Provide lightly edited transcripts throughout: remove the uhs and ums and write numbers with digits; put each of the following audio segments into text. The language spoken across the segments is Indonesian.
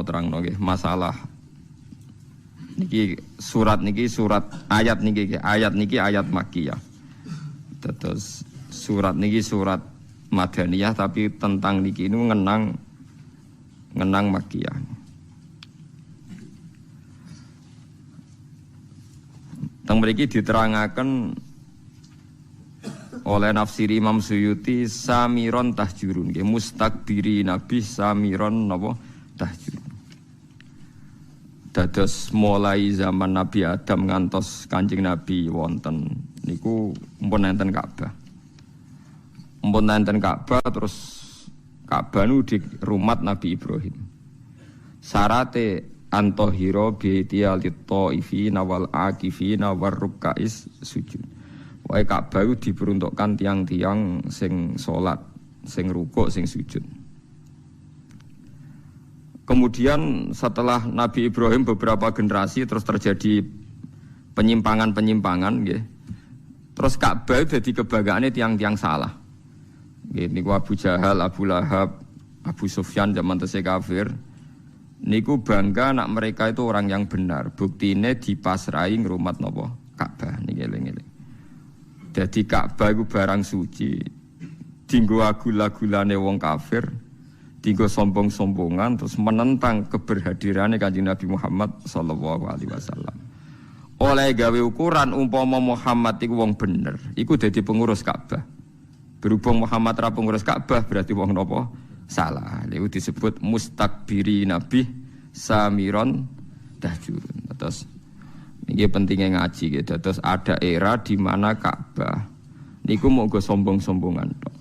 terangno nggih masalah niki surat ayat niki ayat makkiyah. Terus surat niki surat madaniyah tapi tentang niki ini ngenang makkiyah. Teng mriki diterangaken oleh nafsir Imam Suyuti samiron tahjurun nggih mustakbiri nabi samiron napa tahjurun. Dados mulai zaman Nabi Adam ngantos Kanjeng Nabi wonten niku mpun enten Ka'bah. Mpun enten Ka'bah terus Ka'bah nu di rumah Nabi Ibrahim. Sarate antohiro bi'tiya lit-taifina wal akifina warrukais sujud. Wae Ka'bah diperuntukkan tiang-tiang sing salat, sing rukuk, sing sujud. Kemudian setelah Nabi Ibrahim beberapa generasi terus terjadi penyimpangan nggih. Terus Ka'bah dadi kebanggaane tiang-tiang salah. Nggih niku Abu Jahal, Abu Lahab, Abu Sufyan zaman tesih kafir. Niku bangga nak mereka itu orang yang benar. Buktine dipasrai ngrumat napa? Ka'bah niki eling-eling. Dadi Ka'bah iku barang suci. Dinggo agul-agulane wong kafir. Tiga sombong-sombongan terus menentang keberhadirannya Kanjeng Nabi Muhammad sallallahu alaihi wasallam. Oleh gawe ukuran umpama Muhammad iku wong bener, iku dadi pengurus Ka'bah. Berhubung Muhammad ra pengurus Ka'bah berarti wong napa? Salah. Niku disebut mustakbiri nabi samiron tahjurun. Terus iki pentingnya ngaji gitu. Terus ada era di mana Ka'bah niku mau go sombong-sombongan tok.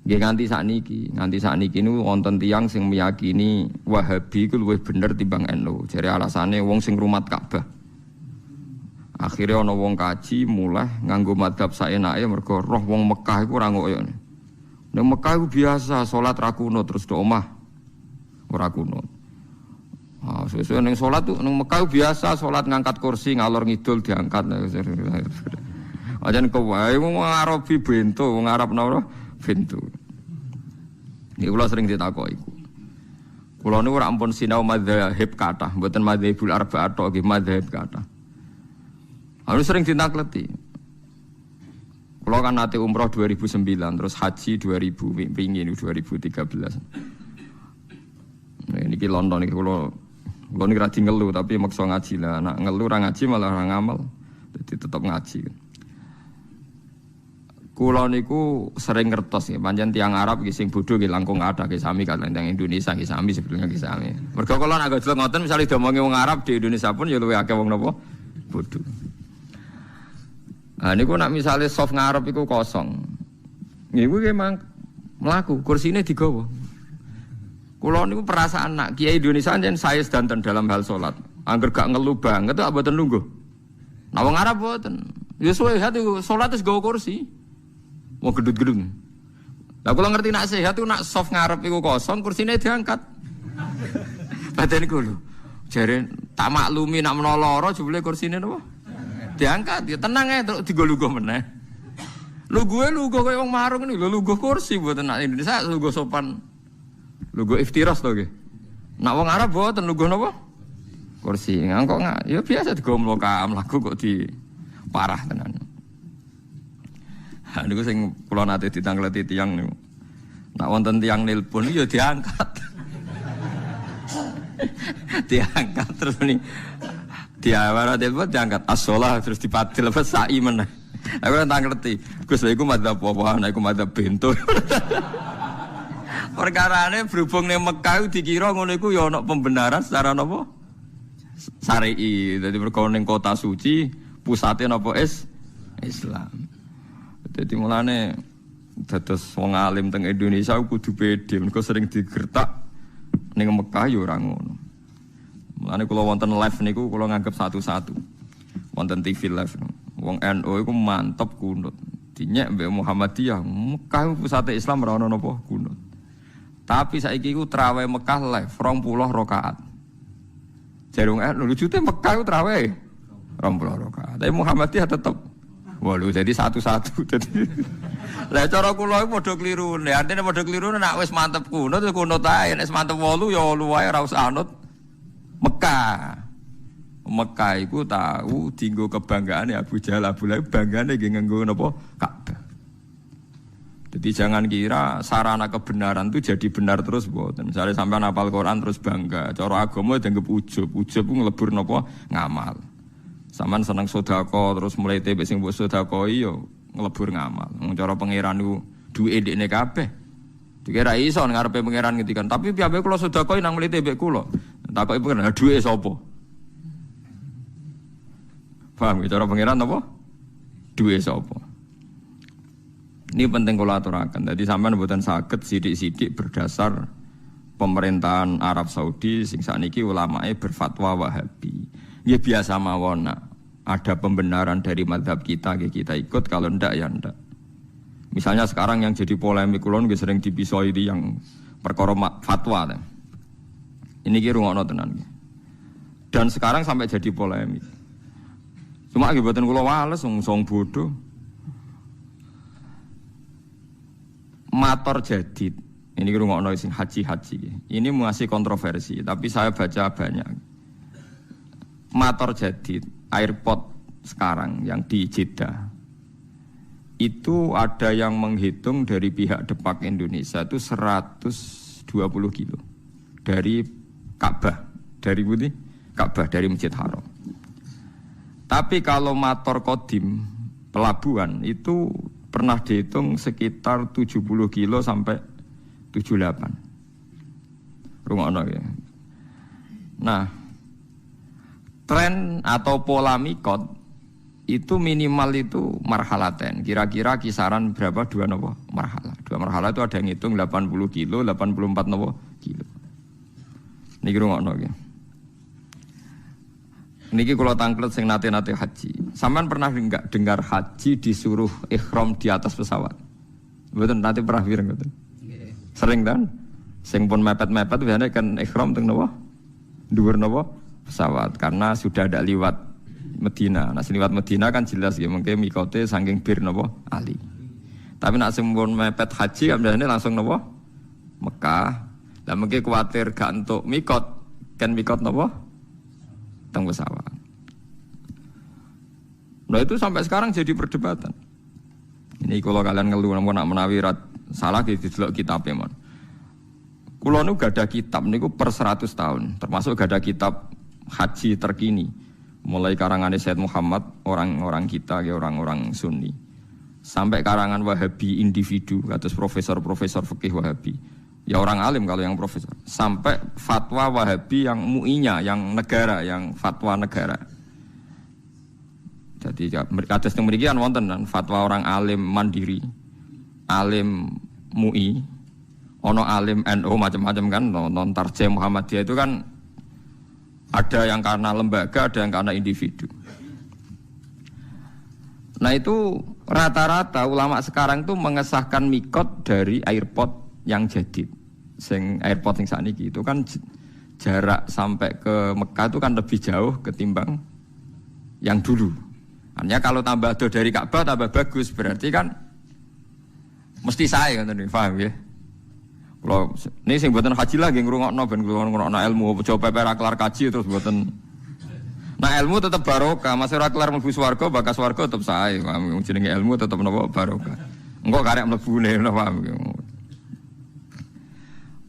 Nggih nganti sakniki niku wonten tiyang sing meyakini Wahabi iku luwih bener timbang NU. Jare alasane wong sing rumat Ka'bah. Akhire ana wong kaji mulai nganggo madzhab saenake mergo roh wong Mekah iku ora ngoyo. Ning Mekah iku biasa salat ra kunut terus do omah ora kunut. Ah sesuk ning salat tuh ning Mekah biasa salat ngangkat kursi ngalor ngidul diangkat. Ajan kowe wong Arabi bento wong Arab napa pintu. Ini kula sering ditakoki iku. Kula niku ora ampun sinau madzhab kathah, mboten madzhabul arba'ah tok nggih madzhab kathah. Harus sering ditakleti. Kula kan nate umroh 2009 terus haji 2000 pingin 2013. Nah, niki London niki kula niki ra ngelu tapi maksa ngaji lah. Nek ngelu ra ngaji malah ora ngamal. Jadi tetap ngaji. Kula niku sering ngertos ya, pancen tiyang Arab iki sing bodho nggih langkung ada nggih sami kaliyan tiyang Indonesia nggih sami sebetulnya nggih sami. Mergo kula nek gojlok ngoten misale diomongi wong Arab di Indonesia pun ya luwih akeh wong napa bodho. Ah niku nek misale soft ngarep iku kosong. Niku memang mlaku, kursine digawa. Kula niku perasaan nak kiai Indonesia jan saya sedanten dalam hal salat. Angger gak ngelu banget kok mboten lungguh. Nah wong Arab mboten. Ya suwe hati salat wis gawa kursi. Mau gedut-gedut. Lah kula ngerti nak sehat itu nak soft ngarep iku kosong, kursine diangkat. Padahal niku lho. Jare tak maklumi nak menawa lara jebule kursine napa? Diangkat. Ya tenang ae terus digo-lugo meneh. Luguh koyo wong marung niku lho luguh kursi mboten nak Indonesia luguh sopan. Luguh iftiras to nggih. Nak wong Arab mboten luguh napa? Kursi. Ngangkok ya biasa digo mlaku kok di parah tenan. Niku sing kula nate ditangleti tiyang niku. Nek wonten tiyang nelpon ya diangkat. Diangkat terus ni. Diawara telepon diangkat as-shalah terus dipadil apa sa'i meneh. Aku ora tangleti. Gus lha iku madzhab apa? Nek iku madzhab bento. Perkarane berhubung ning Mekah dikira ngono iku ya ana pembenaran secara napa? Syar'i. Dadi mergo ning kota suci pusate napa Islam. Jadi mulane dados wong alim teng Indonesia kudu pede, mergo sering digertak ning Mekah ya ora ngono. Mulane kula wonten live niku kula nganggep satu-satu. Wonten TV live. Wong NU iku mantep kunut. Dinyek mbek Muhammadiyah, Mekah pusate Islam ora ono napa kunut. Tapi saiki iku traweh Mekah live 20 rakaat. Jarung NU lujute Mekah iku traweh 20 rakaat. Tapi Muhammadiyah tetep Walu jadi satu-satu. Jadi lah cara kula iku padha klirune. Artine padha klirune nek wis mantep kuno terus kuno tae, nek mantep 8 ya 8 wae ora usah anut Mekah. Mekah iku tahu dienggo kebanggaane Abu Jahal, Abu Lahab banggane nggih nganggo napa? Ka'bah. Jadi jangan kira sarana kebenaran itu jadi benar terus mboten. Misalnya sampean hafal Quran terus bangga, cara agama dianggap ujub. Ujub ku nglebur napa? Ngamal. Sampean seneng sedekah terus mulai tebek sing mbok sedekahi yo nglebur ngamal. Wong cara pangeran niku duwe ndekne kabeh. Dikira iso ngarepe pangeran ngendikan, tapi piye kula sedekahi nang mlete mbek kula. Takoki pangeran, duwe sapa? Paham cara pangeran apa? Duwe sapa? Ini penting kula aturaken. Dadi sampean mboten saged sithik-sithik berdasar pemerintahan Arab Saudi sing sakniki ulamae berfatwa Wahabi. Ya biasa mawon nak. Ada pembenaran dari mazhab kita ikut, kalau ndak ya ndak. Misalnya sekarang yang jadi polemik kula nggih sering dipisoi di yang perkara fatwa. Ini ki rungokno tenan nggih. Dan sekarang sampai jadi polemik. Cuma nggih mboten kula wales wong bodoh. Mator jadid. Ini ki rungokno sing haji-haji. Ini masih kontroversi, tapi saya baca banyak. Mator jadid, airport sekarang yang di Jeddah itu ada yang menghitung dari pihak Depak Indonesia itu 120 kilo dari Ka'bah, dari Budi Ka'bah, dari Masjid Haram. Tapi kalau mator kodim pelabuhan itu pernah dihitung sekitar 70 kilo sampai 78. Rungokno ya. Nah, tren atau pola mikot itu minimal itu marhalaten. Kira-kira kisaran berapa? 2 nopo marhalah. 2 marhalah itu ada yang ngitung 80 kilo, 84 nopo kilo. Niki rungokno nggih. Niki kula tangklet sing nate-nate haji. Sampean pernah enggak dengar haji disuruh ihram di atas pesawat? Mboten nate pernah pireng mboten? Sering kan? Sing pun mepet-mepet biasanya kan ihram teng napa? Dhuwur napa? Pesawat, karena sudah ada liwat Medina. Nah, liwat Medina kan jelas ya, mungkin mikote saking bir napa Ali. Tapi nak sempun mepet haji kan biasanya langsung napa Mekah. Lah mungkin kuwatir gak entuk mikot, kan mikot napa teng pesawat. Nah itu sampai sekarang jadi perdebatan. Ini kalau kalian ngeluh nak menawi salah gitu delok kitab mon. Kula nu gada kitab niku per 100 tahun, termasuk gada kitab haji terkini, mulai karangan Said Muhammad, orang-orang kita, orang-orang Sunni, sampai karangan Wahabi individu, kados profesor-profesor fikih Wahabi, ya orang alim kalau yang profesor, sampai fatwa Wahabi yang muinya, yang negara, yang fatwa negara. Jadi kados yang demikian wonten fatwa orang alim mandiri, alim MUI, ono alim NU macam-macam kan, non tarjem Muhammadiyah itu kan. Ada yang karena lembaga, ada yang karena individu. Nah itu rata-rata ulama sekarang tuh mengesahkan mikot dari airport yang jadid. Sing airport yang saat ini itu kan jarak sampai ke Mekah itu kan lebih jauh ketimbang yang dulu. Artinya kalau tambah jauh dari Ka'bah tambah bagus, berarti kan mesti saya kan tadi, paham ya? Kalau ini sing buatan haji lagi ngrungokno ben ngrungokno ilmu, coba perak kelar kaji terus buatan. Nah ilmu tetap barokah, masih ora kelar mlebu swarga, bakas swarga tetap sae. Paham jenenge ilmu tetap napa barokah. Engko karek mlebune paham.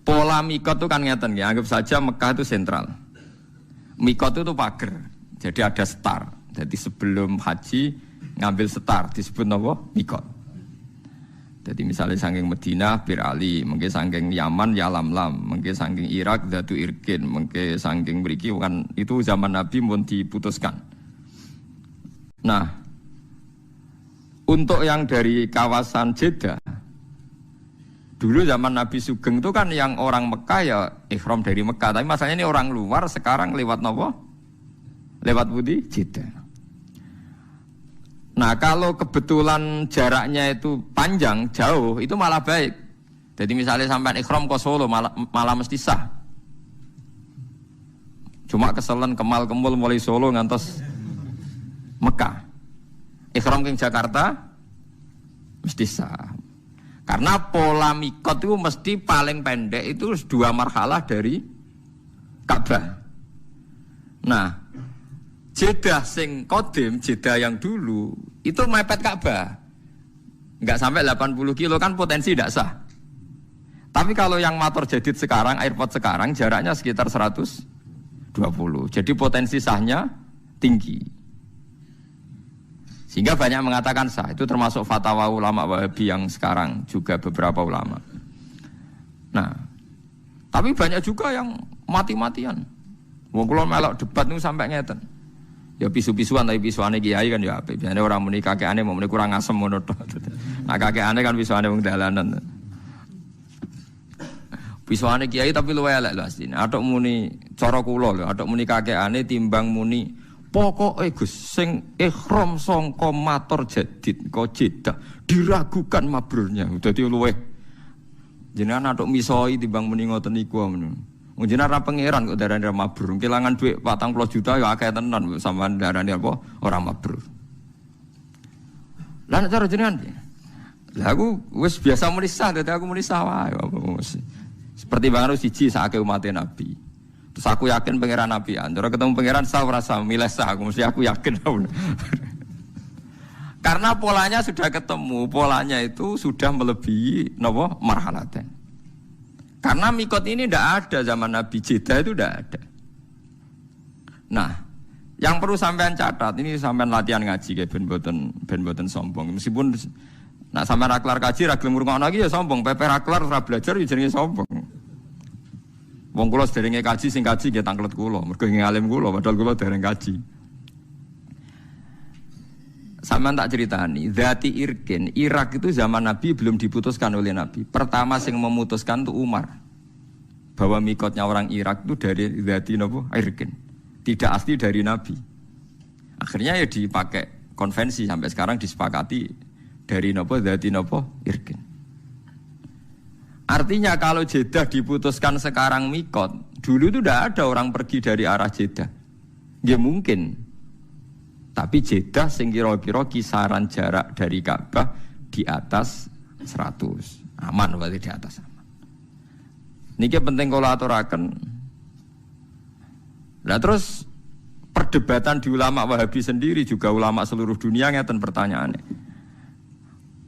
Pola mikot itu kan ngeten ya, anggap saja Mekah itu sentral. Mikot itu pager. Jadi ada star. Jadi sebelum haji ngambil star disebut napa? Mikot. Jadi misalnya saking Medina Bir Ali, mungkin saking Yaman ya Lamlam, mungkin saking Irak Datu Irkin, mungkin saking mriki kan itu zaman Nabi pun diputuskan. Nah, untuk yang dari kawasan Jeddah, dulu zaman Nabi Sugeng itu kan yang orang Mekah ya ihram dari Mekah, tapi masalahnya ini orang luar sekarang lewat nopo? Lewat budi Jeddah. Nah kalau kebetulan jaraknya itu panjang, jauh, itu malah baik. Jadi misalnya sampai ikhram ke Solo malah mesti sah. Cuma keselen kemal-kemul mulai Solo ngantos Mekah. Ikhram ihram king Jakarta mesti sah. Karena pola mikot itu mesti paling pendek itu 2 marhalah dari Ka'bah. Nah, Jeddah sing kodim, Jeddah yang dulu itu mepet Ka'bah. Enggak sampai 80 kilo kan potensi tidak sah. Tapi kalau yang motor jadid sekarang, airport sekarang jaraknya sekitar 120. Jadi potensi sahnya tinggi. Sehingga banyak mengatakan sah. Itu termasuk fatwa ulama Wahabi yang sekarang juga beberapa ulama. Nah, tapi banyak juga yang mati-matian. Wong kula melok debat niku sampai ngeten. Ya pisu-pisuan tapi pisuane kiai kan ya apik. Biasane orang muni kakekane mau muni kurang asem ngono tok. Nah kakekane kan pisuane wong dalanan. Pisuane kiai tapi luwe elek lho asline. Atok muni cara kula lho, atok muni kakekane timbang muni pokoke Gus sing ihram sangka matur jadid kok Jeddah diragukan mabrurnya. Dadi luwe jenengan atok misoi timbang muni ngoten niku ngono. Wong jenengan ra pangeran kok darane mabrur. Kelangan dhuwit 40 juta ya akeh tenan sampean darane apa ora mabrur. Lah nek cara jenengan lah aku wis biasa muni sah, dadi aku muni sah wae apa mesti. Seperti banget siji sakake umat Nabi. Terus aku yakin pangeran Nabi. Antara ketemu pangeran sah ora sah, milih sah aku mesti aku yakin. Karena polanya sudah ketemu, polanya itu sudah melebihi napa marhalaten. Karena mikot ini tidak ada zaman Nabi, Jeddah itu tidak ada. Nah, yang perlu sampean catat ini sampean latihan ngaji kayak ben boten sombong. Meskipun nak sampean ra kelar kaji ra gelem ngrungokno iki ya sombong, pepe ra kelar ora belajar ya jenenge sombong. Wong kula sederenge kaji sing kaji nggih tanglet kula, mergo nggih alim kula padahal kula dereng kaji. Sampeyan tak ceritani, Zati Irkin, Irak itu zaman Nabi belum diputuskan oleh Nabi. Pertama sing memutuskan itu Umar. Bahwa mikotnya orang Irak itu dari Zati Irkin. Tidak asli dari Nabi. Akhirnya ya dipakai konvensi sampai sekarang disepakati dari Zati Irkin. Artinya kalau Jeddah diputuskan sekarang mikot, dulu itu tidak ada orang pergi dari arah Jeddah. Ya mungkin. Tapi Jeddah sing kira-kira kisaran jarak dari Ka'bah di atas 100. Aman berarti di atas aman. Niki penting kula aturaken. Lah terus perdebatan di ulama Wahabi sendiri juga ulama seluruh dunia ngeten pertanyaannya.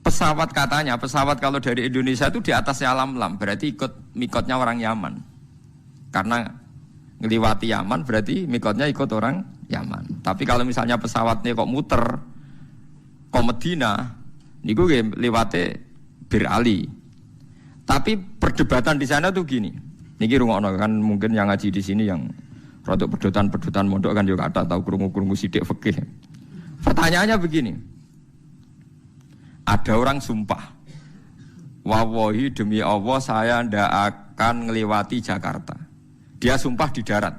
Pesawat katanya, pesawat kalau dari Indonesia itu di atasnya Lam, berarti ikut mikotnya orang Yaman. Karena ngeliwati Yaman berarti mikotnya ikut orang Yaman. Tapi kalau misalnya pesawatnya kok muter ke Medina, niku liwate Bir Ali. Tapi perdebatan di sana tuh gini. Niki rungokno kan mungkin yang ngaji di sini yang rodok pedotan mondok kan yo kata tahu krungu-krungu sithik fikih. Pertanyaannya begini. Ada orang sumpah, wallahi demi Allah saya ndak akan ngelewati Jakarta. Dia sumpah di darat,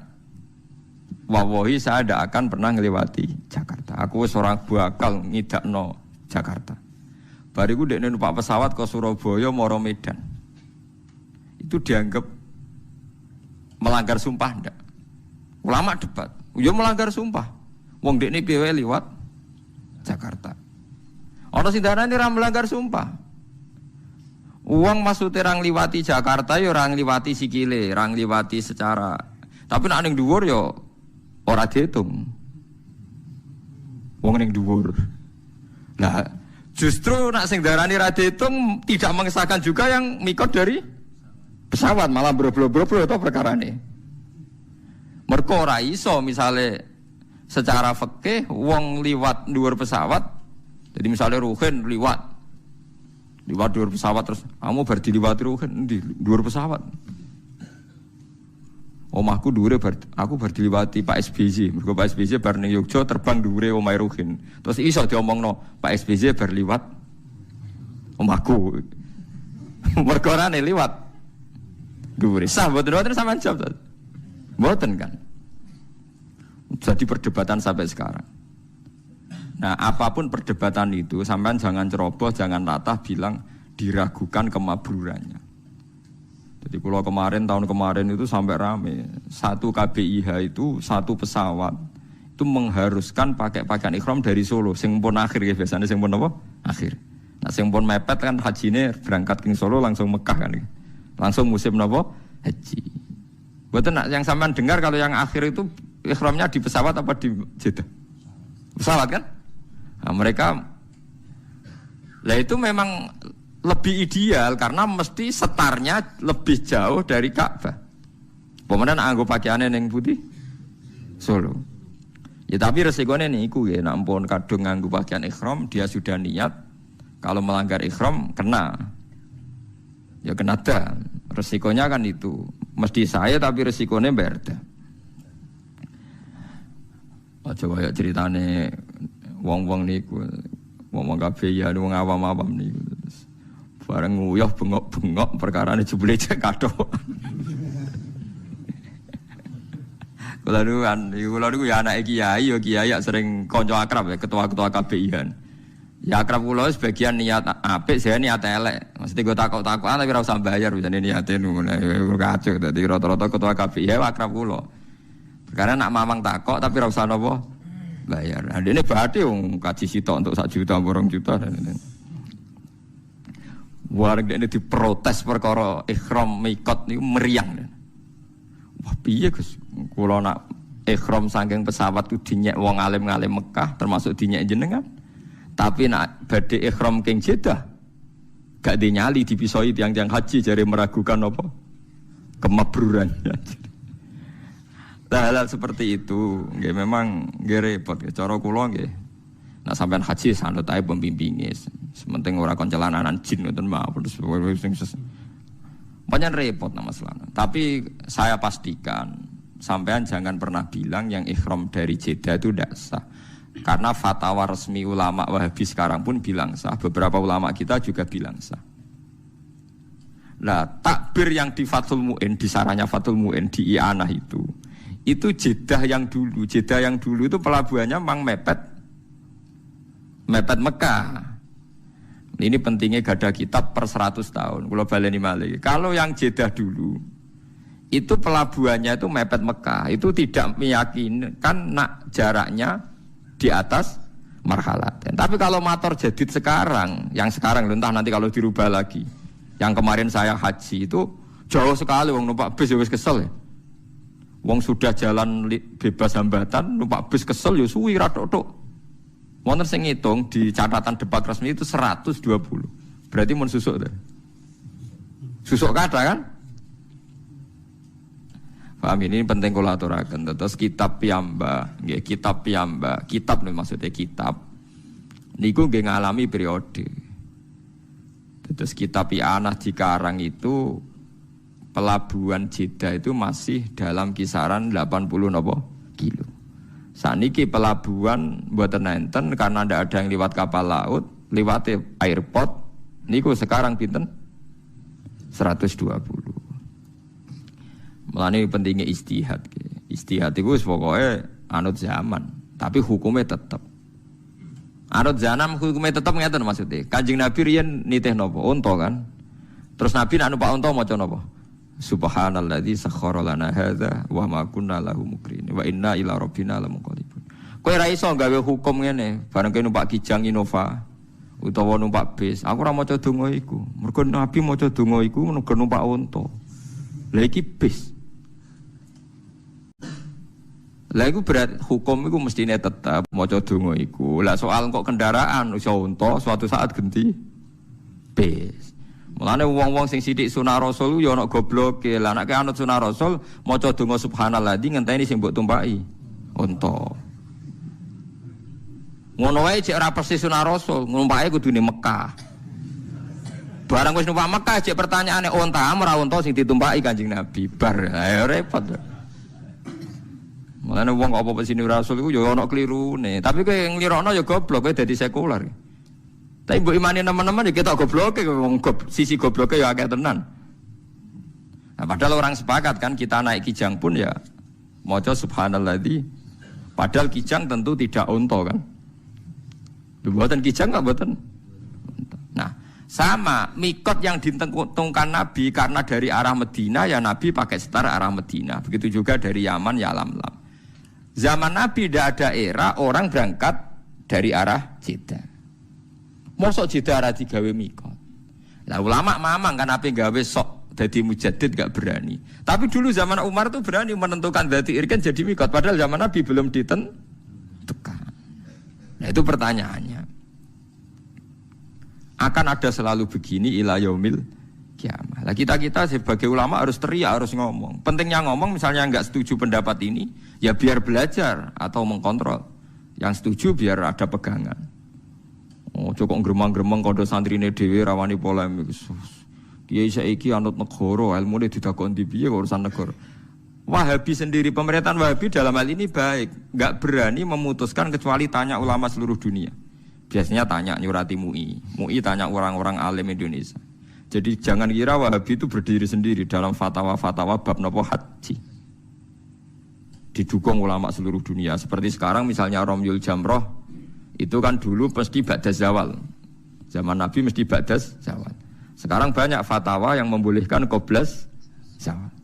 wallahi saya ndak akan pernah ngelewati Jakarta. Aku seorang bakal ngidakno Jakarta. Bariku dekne numpak pesawat ke Surabaya moro Medan. Itu dianggap melanggar sumpah ndak? Ulama debat, yo melanggar sumpah. Wong dekne piye liwat Jakarta. Ono sing darani ra melanggar sumpah. Uang maksudnya orang liwati Jakarta ya orang liwati sikile, orang liwati secara. Tapi nek ning dhuwur ya ora diitung. Wong ning dhuwur. Nah, justru nek sing darani ra diitung tidak mengesahkan juga yang mikot dari pesawat, malah bro-bro-bro itu perkarane. Mergo ora iso misale secara fikih wong liwat dhuwur pesawat. Jadi misalnya Ruhin liwat dhuwur pesawat terus kamu bar diliwati Ruhin di dhuwur pesawat. Omahku dhuwure aku bar diliwati Pak SBY. Mergo Pak SBY bar ning Yogya terbang dhuwure omahe Ruhin. Terus iso diomongno Pak SBY bar liwat omahku. Mergo rene liwat dhuwure. Sah mboten sampean jawab. Mboten kan. Jadi perdebatan sampai sekarang. Nah, apapun perdebatan itu, sampean jangan ceroboh, jangan latah bilang diragukan kemabrurannya. Jadi kalau tahun kemarin itu sampai rame, satu KBIH itu satu pesawat itu mengharuskan pakai pakaian ihram dari Solo, sing pun akhir ya biasanya sing pun apa? Akhir. Nah sing pun mepet kan hajine berangkat ke Solo langsung Mekah kan. Langsung musim apa? Haji. Betul nak yang sampean dengar kalau yang akhir itu ihramnya di pesawat apa di Jeddah? Pesawat kan? Nah, mereka lah itu memang lebih ideal karena mesti setarnya lebih jauh dari Ka'bah. Pemenang anggo pakaiannya yang putih Solo. Ya tapi resikonya niku ya, nampun kadung nganggo pakaian ihram dia sudah niat kalau melanggar ihram kena. Ya kena dah. Resikonya kan itu. Mesti saya tapi resikonya berda. Coba ya ceritane wong-wong niku, wong kabeh ya wong awam-awam niku. Bareng nguyuh bengok-bengok perkarane jebule cek kathok. Kula niku ya anake kiai, ya kiai sering kanca akrab ya, ketua-ketua KBI-an. Ya akrab kula sebagian niat apik, saya niat elek. Mesti go takok-takokan tapi ora usah bayar jane niate ngono. Kacau dadi rata-rata ketua KBI ya akrab kula. Karena nak mamang takok tapi ora usah napa bayar. Nah, dene badhe wong kaji sitok untuk 1 juta, 2 juta dan warga ini diprotes perkara ihram mikot niku meriang. Wah piye Gus? Kula nak ihram saking pesawat ku dinyek wong alim-alim Mekah termasuk dinyek jenengan. Tapi nak badhe ihram king Jeddah gak dinyali dipisoi tiang-tiang haji jare meragukan apa? Kemabruran. Hal-hal seperti itu nggih memang nggih repot. Cara kula nggih nak sampean haji sanut ae pembimbinge. Sementing ora kon celananan jin ngoten mawon terus banyak repot nama selana. Tapi saya pastikan sampean jangan pernah bilang yang ihram dari Jeddah itu tidak sah. Karena fatwa resmi ulama Wahabi sekarang pun bilang sah. Beberapa ulama kita juga bilang sah. Nah, takbir yang di Fathul Mu'in, di saranya Fathul Mu'in di I'anah itu Jeddah yang dulu. Jeddah yang dulu itu pelabuhannya memang mepet Mekah. Ini pentingnya gada kitab per 100 tahun. Kalau baleni malih. Kalau yang Jeddah dulu itu pelabuhannya itu mepet Mekah. Itu tidak meyakinkan nak jaraknya di atas marhalat. Tapi kalau motor jadid sekarang, yang sekarang entah nanti kalau dirubah lagi. Yang kemarin saya haji itu jauh sekali wong numpak bis ya wis kesel ya. Wong sudah jalan bebas hambatan numpak bis kesel ya suwi ra tok. Wonten sing ngitung di catatan debat resmi itu 120. Berarti mun susuk ta. Susuk kata kan? Paham ini penting kula aturaken. Terus kitab piyambak, nggih kitab piyambak. Kitab nih maksudnya kitab. Niku nggih ngalami periode. Terus kitab I'anah dikarang itu pelabuhan Jeddah itu masih dalam kisaran 80 napa kilo. Saniki pelabuhan mboten enten karena ndak ada yang lewat kapal laut, lewat airport. Niku sekarang pinten? 120. Mulane pentingnya istihad. Istihad itu pokoknya anut zaman, tapi hukumnya tetap. Anut zaman hukumnya tetap ngeten maksudnya. Kanjeng Nabi riyen nitih napa? Unta kan. Terus Nabi nek numpak unta maca napa? Subhanalladzi sakhkhara lana hadza wa ma kunna lahu muqrinin wa inna ila rabbina lamunqalibun. Kowe ra iso gawe hukum ngene, bareng kowe numpak Kijang Innova utawa numpak bis. Aku ora maca donga iku. Mergo Nabi maca donga iku mergo numpak unta. Lah iki bis. Lah iku berat hukum iku mestine tetap maca donga iku. Lah soal kok kendaraan iso unta suatu saat ganti bis. Mulane wong-wong sing sithik sunah Rasul ya ana gobloke. Lah nek anut sunah Rasul maca donga subhanalladzi ngenteni sing mbok tumpaki unta. Ngono wae cek ora persis sunah Rasul, numpake kudune Mekah. Barang wis numpak Mekah cek pertanyaane unta ora unta sing ditumpaki Kanjeng Nabi. Bar ayo repot. Mulane wong apa sini Rasul iku ya ana klirune. Tapi kowe nglirokno ya goblok kowe dadi sekuler. Tapi mbok imani teman-teman ya kita gobloke wong sisi gobloke ya akeh tenan. Nah, padahal orang sepakat kan kita naik Kijang pun ya maca subhanalladzi. Padahal Kijang tentu tidak unta kan. Mboten Kijang enggak mboten. Nah, sama mikot yang ditentukan Nabi karena dari arah Medina ya Nabi pakai setar arah Medina. Begitu juga dari Yaman ya Lam-Lam. Zaman Nabi tidak ada era orang berangkat dari arah Jeddah. Mosok Jeddah arah digawe mikot. Lah ulama mamang kan ape gawe sok dadi mujaddid gak berani. Tapi dulu zaman Umar tuh berani menentukan dadi irkan jadi mikot padahal zaman Nabi belum ditentukan. Nah itu pertanyaannya. Akan ada selalu begini ila yaumil kiamah. Lah kita sebagai ulama harus teriak, harus ngomong. Pentingnya ngomong misalnya enggak setuju pendapat ini, ya biar belajar atau mengkontrol. Yang setuju biar ada pegangan. Oh, cukup gremang-gremeng kondo santrine dhewe rawani polemik. Kiai saiki anut negara, ilmune didakon di piye urusan negara. Wahabi sendiri, pemerintahan Wahabi dalam hal ini baik, enggak berani memutuskan kecuali tanya ulama seluruh dunia. Biasanya tanya nyurati MUI tanya orang-orang alim Indonesia. Jadi jangan kira Wahabi itu berdiri sendiri dalam fatwa-fatwa bab nopo haji. Didukung ulama seluruh dunia. Seperti sekarang misalnya Romyul Jamroh itu kan dulu mesti ba'das zawal. Zaman Nabi mesti ba'das zawal. Sekarang banyak fatwa yang membolehkan qoblas zawal.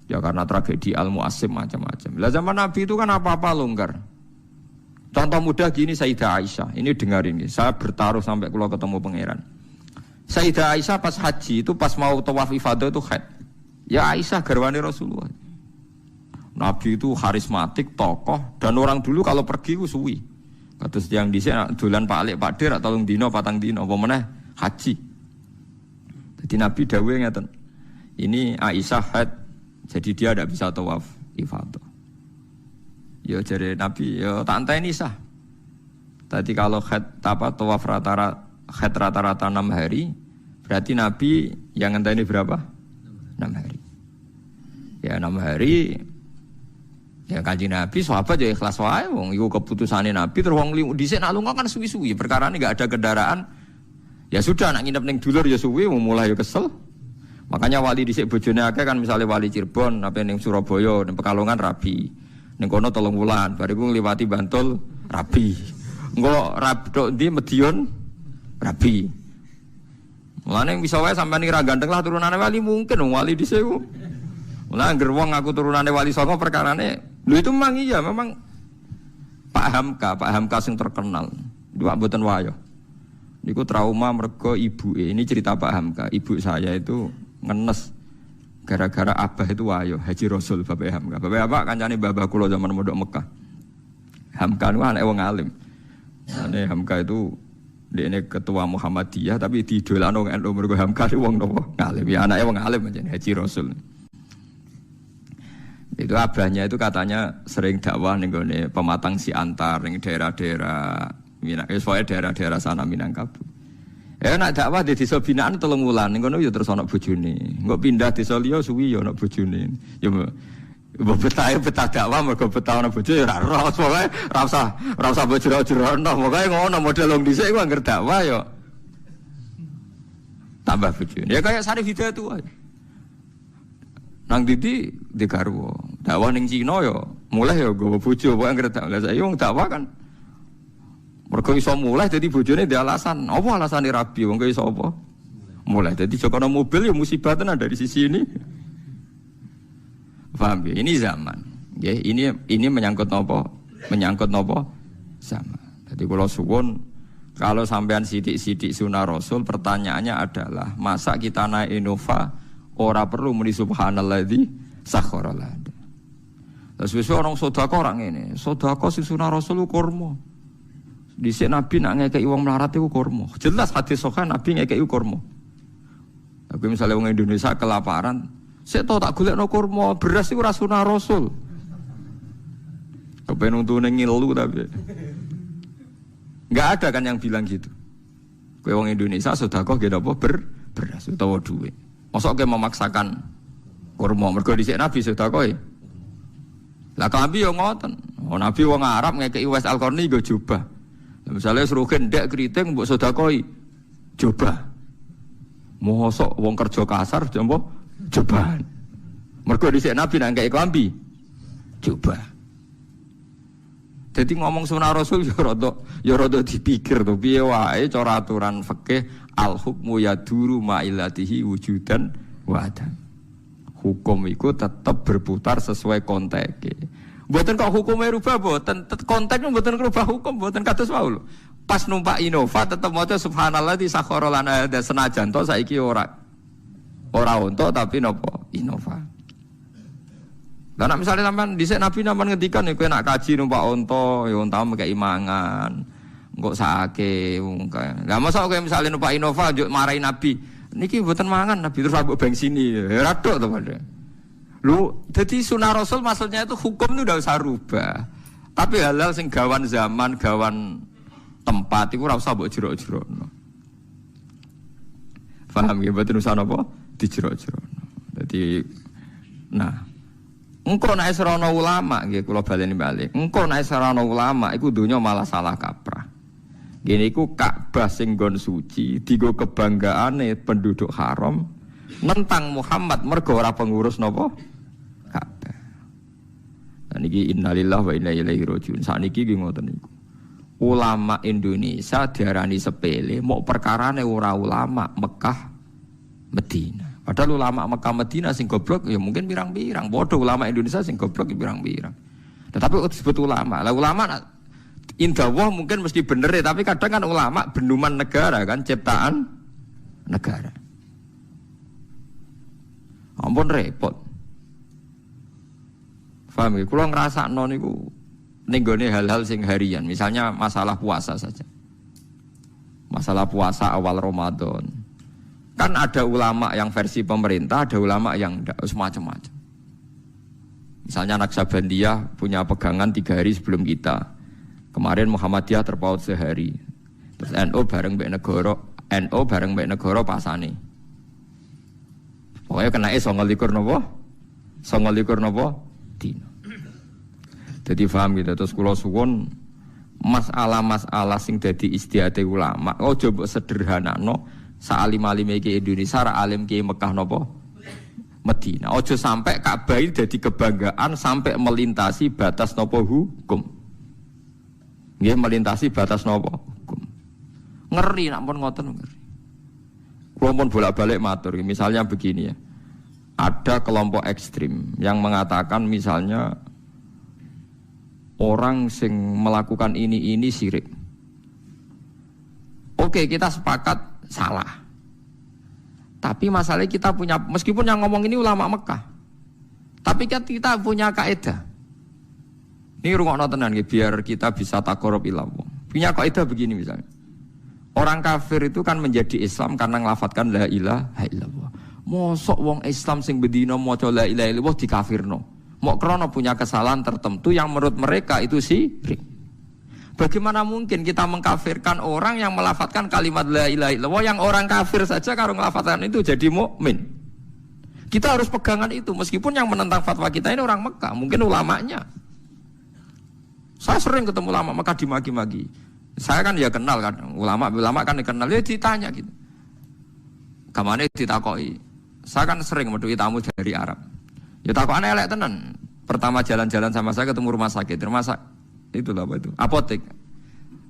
Ya karena tragedi Al-Mu'assim macam-macam. Lah zaman Nabi itu kan apa-apa longgar. Contoh mudah gini Sayyidah Aisyah. Ini dengar ini. Saya bertaruh sampai kalau ketemu pangeran. Sayyidah Aisyah pas haji itu pas mau tawaf ifadah itu haid. Ya Aisyah garwani Rasulullah. Nabi itu karismatik, tokoh dan orang dulu kalau pergi itu suwi. Kados yang dhisik dolan Pak Alik Pak Dir atau dino patang dino apa meneh haji. Jadi Nabi dawuh ngeten. Ini Aisyah haid jadi dia tidak bisa tawaf ifadah. Ya jadi Nabi ya tak anteni sah. Tadi kalau tawaf rata-rata 6 hari, berarti Nabi yang ngenteni berapa? 6 hari. Ya 6 hari. Ya Kanjeng Nabi sahabat ya ikhlas wae wong iku keputusane Nabi terus wong dhisik nak lunga kan suwi-suwi perkara ini enggak ada kendaraan. Ya sudah nak nginep ning dulur ya suwi mulai ya kesel. Makanya wali dhisik bojone akeh kan misalnya wali Cirebon apa ning Surabaya ning Pekalongan rabi. Ning kono 3 wulan bariku ngliwati Bantul rabi. Engko rabi tok ndi Medion rabi. Mulane bisa wae sampean ora ganteng lah turunane wali mungkin wali dhisik ku. Mulane angger wong aku turunane wali songo perkarane lho itu memang iya memang Pak Hamka sing terkenal. Dua mboten wayo. Niku trauma mergo ibuke. Ini cerita Pak Hamka. Ibu saya itu ngenes gara-gara abah itu wayo Haji Rasul Bapak Hamka. Bapak apa kancane babah kula zaman mondok Mekah. Hamka niku anak wong alim. Ane Hamka itu dekne ketua Muhammadiyah tapi didolano NU mergo Hamka wong napa ngalim. Ya anake wong alim aja Haji Rasul. Itu abahnya itu katanya sering dakwah ning gone Pematang Siantar ning daerah-daerah daerah-daerah sana Minangkabau. Nak dakwah di desa binaan 3 wulan ning kono ya terus ana bojone. Engko pindah desa liya suwi ya ana bojone. Ya betah dakwah mergo betah ana bojo ya ora roh pokoke ora usah bojero-jerono pokoke ngono model wong dhisik ku anggere dakwah ya tambah bojone. Ya kayak Sarif Hidayat itu aja. Nang Didi di garwa. Dakwah ning Cina ya mulai ya gowo bojo pokoke anggere dakwah. Saiki wong dakwah kan mergo iso mulai dadi bojone ndek alasan. Apa alasane rabi wong kok iso apa? Mulai dadi jokono mobil ya musibah tenan dari sisi ini. Paham ya? Ini zaman. Ya, ini menyangkut nopo? Menyangkut nopo? Zaman. Jadi kalau suwun kalau sampean sidik-sidik sunah Rasul pertanyaannya adalah masa kita naik Innova ora perlu muni subhanalladzi sakhkhara lana. Terus wis orang sedekah orang ini, sedekah sing sunah Rasul kurma. Dhisik Nabi nak ngekeki wong melarat iku kurma. Jelas hadis sahih Nabi ngekeki kurma. Tapi misalnya wong Indonesia kelaparan, sik to tak golekno kurma, beras iku ora sunah Rasul. Kepen untune ngilu tapi. Enggak ada kan yang bilang gitu. Kowe wong Indonesia sedekah nggih apa beras utawa duit. Mosok kowe memaksakan kurma mergo dhisik Nabi sedekah. Lah klambi yo ngoten. Oh Nabi wong Arab ngekeki Wes Al-Qarni nggo jubah. Misalnya suruh gendek keriting mbok sedekah jubah. Mosok wong kerja kasar jombo jubah. Mergo dhisik Nabi nang ngekeki klambi jubah. Jadi ngomong sunah Rasul ya rada dipikir to piye wae cara aturan fikih al hukmu yaduru ma illatihi wujudan wa adam. Hukum iku tetap berputar sesuai konteke. Mboten kok hukumnya rubah mboten, konteksnya mboten rubah hukum, mboten kados wae lho. Pas numpak Innova tetep maca subhanallah di sakhara lana hada senajan to saiki ora unta tapi napa Innova. Lah nek misale sampean dhisik Nabi sampean ngendikan kowe nak kaji numpak unta ya unta mekek imangan. Engko sakake wong kae. Lah mosok kowe misale numpak Innova njuk marahi Nabi, niki mboten mangan Nabi terus ambek bengsini. Ya radok to padha. Lu jadi sunah Rasul maksudnya itu hukum itu udah usah rubah. Tapi hal-hal sing gawan zaman, gawan tempat itu ora usah mbok jerok-jerokno. Paham ya mboten usah napa dijerok-jerokno. Jadi nah, engko nek serono ulama nggih kula baleni balik. Engko nek serono ulama iku donya malah salah kaprah. Gini iku Ka'bah sing nggon suci, digo kebanggaane penduduk haram nentang Muhammad mergo ora pengurus napa? Ka'bah. Dan iki innalillahi wa inna ilaihi rajiun. Sakniki nggih ngoten niku. Ulama Indonesia diarani sepele, mau perkarane ora ulama Mekah Medina. Padahal ulama Mekah Medina sing goblok ya mungkin pirang-pirang. Bodoh ulama Indonesia sing goblok ya pirang-pirang. Tetapi disebut ulama. Lah ulama indah wah mungkin mesti bener ya, tapi kadang kan ulama benduman negara kan, ciptaan negara. Ampun repot. Paham ya? Kulo ngrasakno niku ning gone hal-hal sing harian, misalnya masalah puasa saja. Masalah puasa awal Ramadan. Kan ada ulama yang versi pemerintah, ada ulama yang ndak, macam-macam. Misalnya Naksabandiyah punya pegangan 3 hari sebelum kita. Kemarin Muhammadiyah terpaut sehari. Terus NU bareng mbek negara pasane. Pokoknya kena 29 napa? 29 napa? Dina. Jadi paham gitu. Terus kula suwun masalah-masalah sing dadi istihate ulama, aja mbok sederhanakno saalim-alime iki Indonesia ra alim ki Mekah napa? Medina. Aja sampai Ka'bah iki dadi kebanggaan sampai melintasi batas napa hukum. Nggih melintasi batas napa hukum. Ngeri nak pun ngoten ngeri. Kula pun bolak-balik matur, misalnya begini ya. Ada kelompok ekstrim yang mengatakan misalnya orang sing melakukan ini syirik. Oke, kita sepakat salah. Tapi masalahnya kita punya, meskipun yang ngomong ini ulama Mekah, tapi kita punya kaidah. Ini rungokno tenan nggih biar kita bisa taqarrub ilallah. Punya kaidah begini misalnya. Orang kafir itu kan menjadi Islam karena nglafatkan la ilaha illallah. Mosok wong Islam sing bedina maca la ilaha illallah dikafirno. Mok krana punya kesalahan tertentu yang menurut mereka itu syirik. Bagaimana mungkin kita mengkafirkan orang yang melafadzkan kalimat la ilaha illallah yang orang kafir saja kalau melafadzkan itu jadi mukmin. Kita harus pegangan itu meskipun yang menentang fatwa kita ini orang Mekah, mungkin ulamanya. Saya sering ketemu ulama Mekah dimaki-maki. Saya kan ya kenal kan ulama kan dikenal ya ditanya gitu. Kamane ditakoki. Saya kan sering meduki tamu dari Arab. Ya takokane elek tenan. Pertama jalan-jalan sama saya ketemu rumah sakit. Itulah apa itu? Apotek.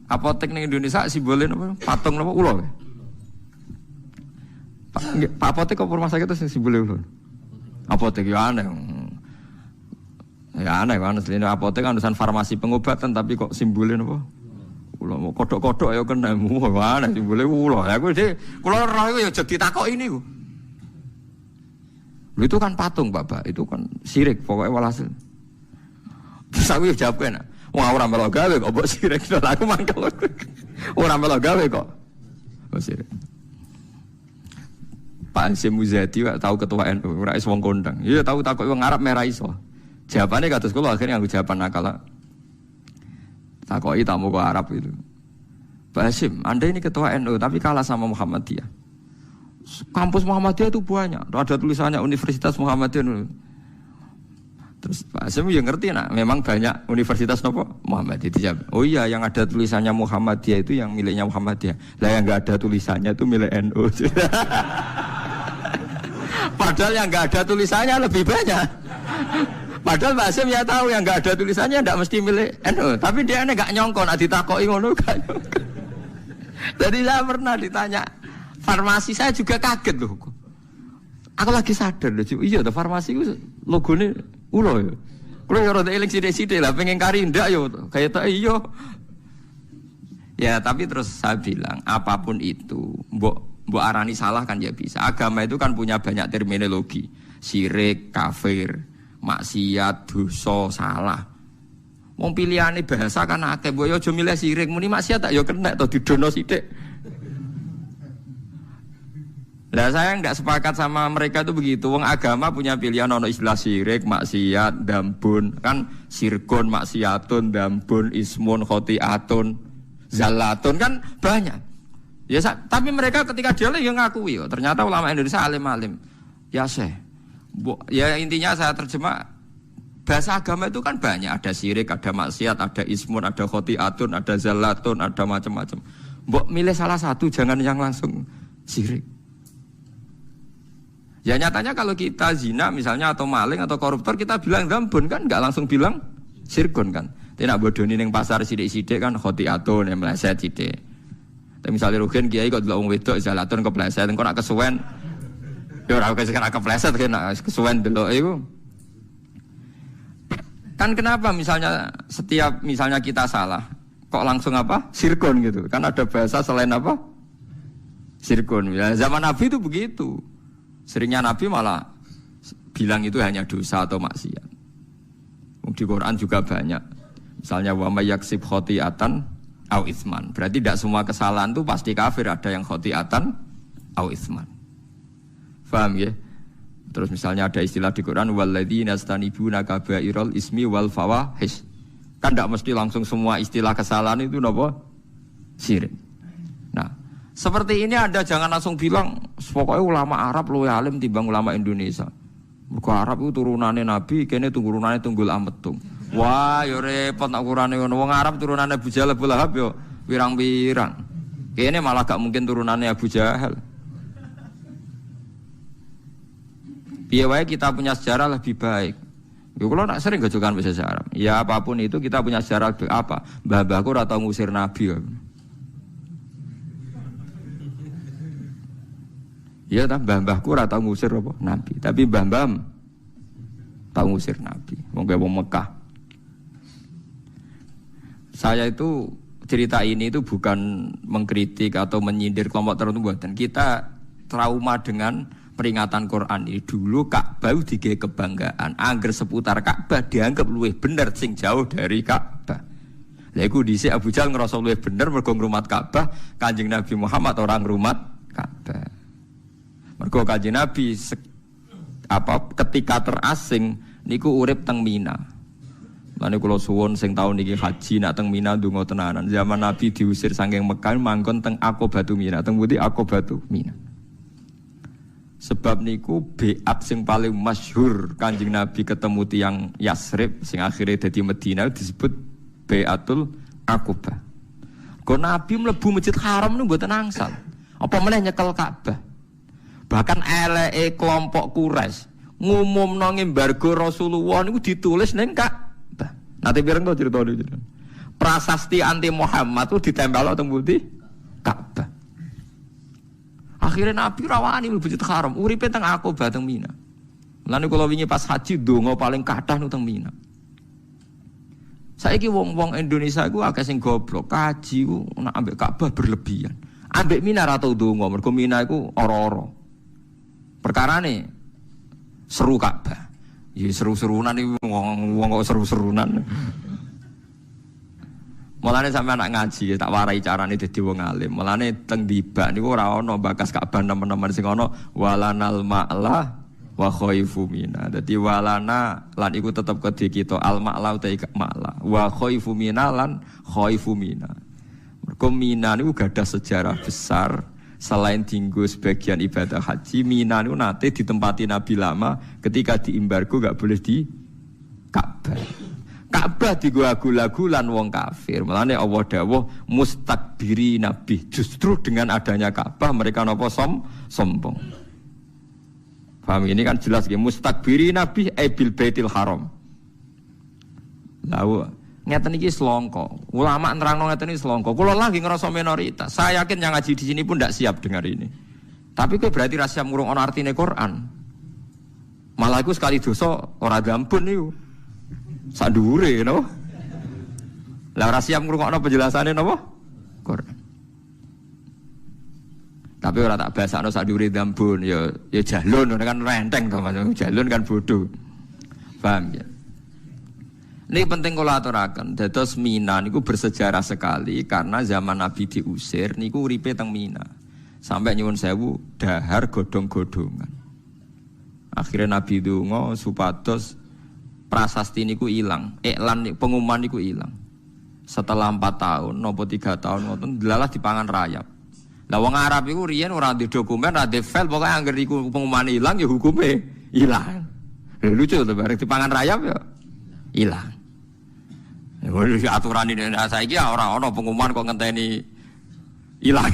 Apotek ning Indonesia simbolnya apa? Patung apa? Ulo. Pak apotek kok rumah sakit itu simbolnya ulo. Apotek ya aneh. Ya aneh kan asline apotek kan urusan farmasi pengobatan tapi kok simbolnya apa? Ulo mau kodok-kodok ya kena aneh simbolnya ulo. Ya kula roh iku ya jadi takok ini ku. Itu kan patung Bapak, itu kan syirik pokoknya walhasil. Terus aku jawab kan, wah orang melok gawe kok mbok syirik. Lah aku mangkel. Orang melok gawe kok. Oh syirik. Pak Hasyim Muzadi tahu ketua NU, ora iso wong kondang. Iya tahu takok wong Arab merah iso. Jawabane kados kula akhirnya nganggo jawaban nakal. Takoki tamu kok Arab itu. Pak Hasyim, Anda ini ketua NU tapi kalah sama Muhammadiyah. Kampus Muhammadiyah itu banyak, ada tulisannya Universitas Muhammadiyah. Terus Pak Hasyim ya ngerti nak, memang banyak universitas nopo Muhammadiyah. Dijawab, oh iya yang ada tulisannya Muhammadiyah itu yang miliknya Muhammadiyah. Lah yang nggak ada tulisannya itu milik NU. Padahal yang nggak ada tulisannya lebih banyak. Padahal Pak Hasyim ya tahu yang nggak ada tulisannya tidak mesti milik NU. Tapi dia nggak nyongkon, ditakoki ngono kan. Jadi saya pernah ditanya. Farmasi saya juga kaget loh. Aku lagi sadar loh. Iya, farmasi itu logonya ulo ya. Kulo yo rada eling sithik-sithik lah pengen kari ndak yo kaya tak iya. Ya, tapi terus saya bilang apapun itu, mbok arani salah kan ya bisa. Agama itu kan punya banyak terminologi. Syirik, kafir, maksiat, dosa, salah. Wong pilihane bahasa kan akeh, mbok yo aja milih syirik, muni maksiat tak yo kena to didono sithik. Lah saya enggak sepakat sama mereka itu begitu. Wong agama punya pilihan ono istilah syirik, maksiat, dambun. Kan sirkun, maksiatun, dambun, ismun, khotiatun, zalatun kan banyak. Ya tapi mereka ketika dia yang ngakui yo. Ternyata ulama Indonesia alim-alim. Ya ya intinya saya terjemah bahasa agama itu kan banyak. Ada syirik, ada maksiat, ada ismun, ada khotiatun, ada zalatun, ada macam-macam. Mbok milih salah satu jangan yang langsung syirik. Ya nyatanya kalau kita zina misalnya atau maling atau koruptor kita bilang dambun kan nggak langsung bilang sirkun kan. Tidak bodoni ning pasar sidik-sidik kan khotiatun yang meleset sidik. Tapi misalnya rugen kiai kok delok wong wedok zalatun kepleset engko nak kesuwen. Ya ora kepleset kan kesuwen delok iku. Kan kenapa misalnya setiap misalnya kita salah kok langsung apa? Sirkun gitu. Kan ada bahasa selain apa? Sirkun. Ya, zaman Nabi itu begitu. Seringnya Nabi malah bilang itu hanya dosa atau maksiat. Di Quran juga banyak. Misalnya wa may yaksib khotiatan au itsman. Berarti tidak semua kesalahan itu pasti kafir, ada yang khotiatan au itsman. Paham ya? Terus misalnya ada istilah di Quran walladzina yastanibuna kabairal ismi wal fawahish. Kan tidak mesti langsung semua istilah kesalahan itu napa? Syirik. Nah, seperti ini Anda jangan langsung bilang pokoknya ulama Arab luwih alim timbang ulama Indonesia. Mergo Arab itu turunane Nabi, kene turunane Tunggul Ametung. Wah, yo repot nak ukurane ngono. Wong Arab turunane Abu Jahal Abu Lahab yo pirang-pirang. Kene malah gak mungkin turunane Abu Jahal. Piye wae kita punya sejarah lebih baik. Yo kalau nak sering gojokan bahasa Arab. Ya apapun itu kita punya sejarah apa? Mbah-mbahku ora tau ngusir Nabi. Ya tak mbah-mbahku ora tau ngusir apa Nabi, tapi mbah-mbah tau ngusir Nabi. Wong Mekah. Saya itu cerita ini itu bukan mengkritik atau menyindir kelompok tertentu buatan. Kita trauma dengan peringatan Quran ini. Dulu Ka'bah digawe kebanggaan. Angger seputar Ka'bah dianggap luwih bener sing jauh dari Ka'bah. Lha iku dhisik Abu Jahal ngrasa luwih bener mergo ngrumat Ka'bah, Kanjeng Nabi Muhammad orang ngrumat Ka'bah. Mergo Kanjeng Nabi ketika terasing niku urip teng Mina. Lan kula suwun sing taun niki haji nak teng Mina ndonga tenanan. Zaman Nabi diusir saking Mekah manggon teng Aqobatu Mina. Teng pundi Aqobatu Mina. Sebab niku beat sing paling masyhur Kanjeng Nabi ketemu tiyang Yasrib sing akhirnya dadi Madinah disebut Baiatul Aqobah. Kok Nabi mlebu Masjid Haram niku mboten angsal. Apa meneh nyekel Ka'bah. Bahkan eleke kelompok Quraisy ngumumno embargo Rasulullah niku ditulis ning Ka'bah. Nate pireng to critane jenengan. Prasasti anti Muhammad itu ditempel teng pundi? Ka'bah. Akhirnya Nabi rawani mlebu Masjid Haram, uripe teng Aqobah teng Mina. Lan kula wingi pas haji donga paling kathah nang teng Mina. Saiki wong-wong Indonesia iku akeh sing goblok, kaji ku nak ambek Ka'bah berlebihan. Ambek Mina ra tau donga, mergo Mina iku ora-ora. Perkarane seru Ka'bah. Ya seru-serunan iki wong kok seru-serunan. Mulane sampeyan nak ngaji tak warai carane dadi wong alim. Mulane teng Dibak niku ora ana bakas Ka'bah nemen-nemen sing ana walanal ma'la wa khaifu mina. Dadi walana lan iku tetep kedhe kita al ma'la uta ma'la. Wa khaifu mina lan khaifu mina. Mergo Mina niku gadah sejarah besar. Selain tinggu sebagian ibadah haji, Mina itu nate ditempati Nabi lama ketika diembargo gak boleh di Ka'bah. Ka'bah digagu-gagu lan wong kafir. Mulane Allah dawuh mustakbiri nabi. Justru dengan adanya Ka'bah mereka napa sombong. Paham ini kan jelas nggih mustakbiri nabi bil baitil haram. Lalu ngeten iki selongko. Ulama nerangno ngeten iki selongko. Kula lagi ngerasa minoritas. Saya yakin yang ngaji di sini pun tidak siap dengar ini. Tapi kowe berarti ra siap ngrungokno artine Quran. Malah iku sekali dosa ora gampun niku. sak dhuwure napa. Lah ora siap ngrungokno penjelasane napa? Quran. Tapi ora tak basakno sak dhuwure dambun ya jalun kan renteng to Mas. Jalun kan bodoh. Paham ya? Ini penting kula aturaken. Dados Mina niku bersejarah sekali karena zaman Nabi diusir niku uripe teng Mina. Sampai nyuwun sewu dahar godhong-godhongan. Akhirnya Nabi donga supados prasasti niku ilang, iklan pengumuman niku ilang. Setelah 4 tahun, nopo 3 tahun ngoten delalah dipangan rayap. Lah wong Arab iku riyen ora di dokumen, ora di file, pokoke angger iku pengumuman ilang ya hukume ilang. Lucu to bareng dipangan rayap ya ilang. Ya aturan ini saiki ora ana pengumuman kok ngenteni ilang.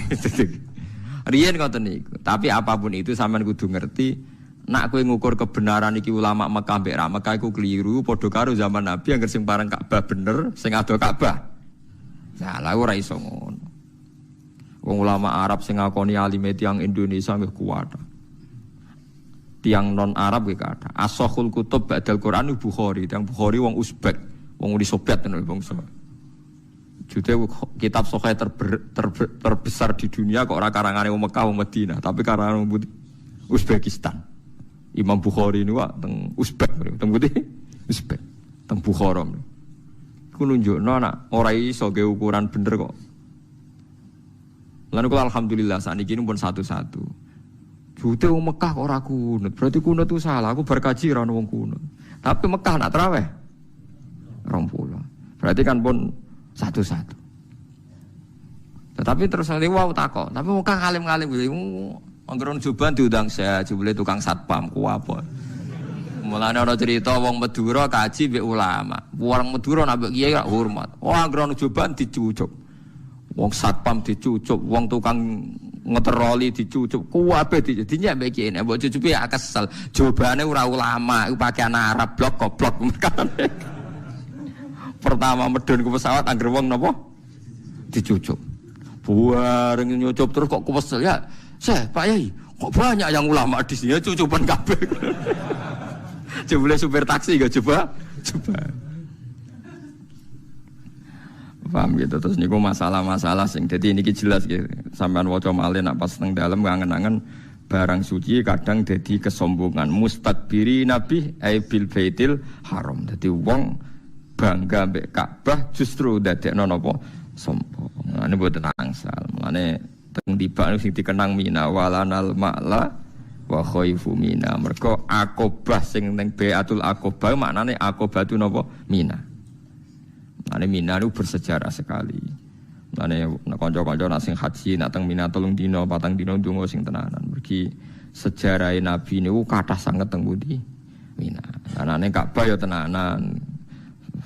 Riyen ngoten niku. Tapi apapun itu sampean kudu ngerti nak kowe ngukur kebenaran iki ulama Mekah mbek ra Mekah iku keliru padha karo zaman Nabi angger sing pareng Ka'bah bener sing ado Ka'bah. Nah, lha ora iso ngono. Wong ulama Arab sing ngakoni alime tiyang Indonesia nggih kuat. Tiang non Arab nggih kathah. As-Sahihul Kutub ba'dal Quran Bukhari, tiang Bukhari wong Uzbek, wong Uni Soviet tenan bangsa. Jute kitab sahih terbesar di dunia kok ora karangane wong Mekah wong Madinah, tapi karangan wong Uzbekistan. Imam Bukhari ini wak teng Uzbek, teng putih Uzbek, teng Bukhara. Ku nunjukno nak ora iso ge ukuran bener kok. Lan kula alhamdulillah sakniki pun satu-satu. Jute wong Mekah kok ora kunut, berarti kunut itu salah. Aku berkaji ra ono wong kunut. Tapi Mekah nak traweh 20. Berarti kan pun satu-satu. Tetapi terus nanti wow takok, tapi Mekah ngalim-ngalim anggeron juban diundang saya, jebule tukang satpam ku apa. Mulane ana cerita wong Madura kaji mbek ulama. Wong Madura nak mbek kiai gak hormat. Wah anggeron juban dicucuk. Wong satpam dicucuk, wong tukang ngeteroli dicucuk, kuwabe dinyek mbek kiai. Mbok cucupi ya kesel. Jobane ora ulama, iku pakaian Arab blok goblok. Pertama medun ke pesawat angger wong napa? Dicucuk. Buareng nyucup terus kok kesel ya. Pak Yai, kok banyak yang ulama di sini cucupan kabeh. Coba supir taksi gak coba. Paham gitu terus niku masalah-masalah sing dadi niki jelas gitu. Sampean waca malih nak pas teng dalem ngangen-angen barang suci kadang dadi kesombongan. Mustakbiri nabi bil baitil haram. Dadi wong bangga mbek Ka'bah justru dadekno napa sombong. Ngene mboten angsal. Mulane teng tiba sing dikenang Mina walanal ma'la wa khaifu Mina. Mergo Aqobah sing ning Baiatul Aqobah maknane Aqobah itu napa? Mina. Maknane Mina itu bersejarah sekali. Maknane kanca-kanca nak sing haji nak teng Mina 3 dina 4 dina ndonga sing tenanan. Mergi sejarah Nabi niku kathah sanget teng pundi? Mina. Anane Ka'bah ya tenanan.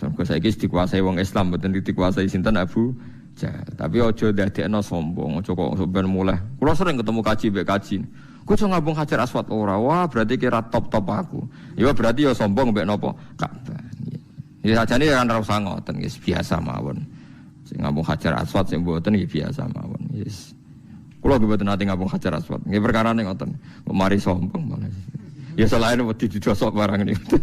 Mergo saiki dikuasai wong Islam mboten dikuasai sinten Abu Jahal. Tapi aja ndadekno sombong, aja kok sampean mulai. Kula sering ketemu kaji mbek kaji. Ku iso ngambung Hajar Aswad ora. Wah, berarti kira top-top aku. Ya berarti ya sombong mbek napa? Ka'bah. Ya sajane kan ora usah ngoten, wis biasa mawon. Sing ngambung Hajar Aswad sing mboten iki biasa mawon. Wis. Kula mboten nate ngambung Hajar Aswad. Nggih perkarane ngoten. Kok mari sombong malah. Ya selain wedi didosok barang niku.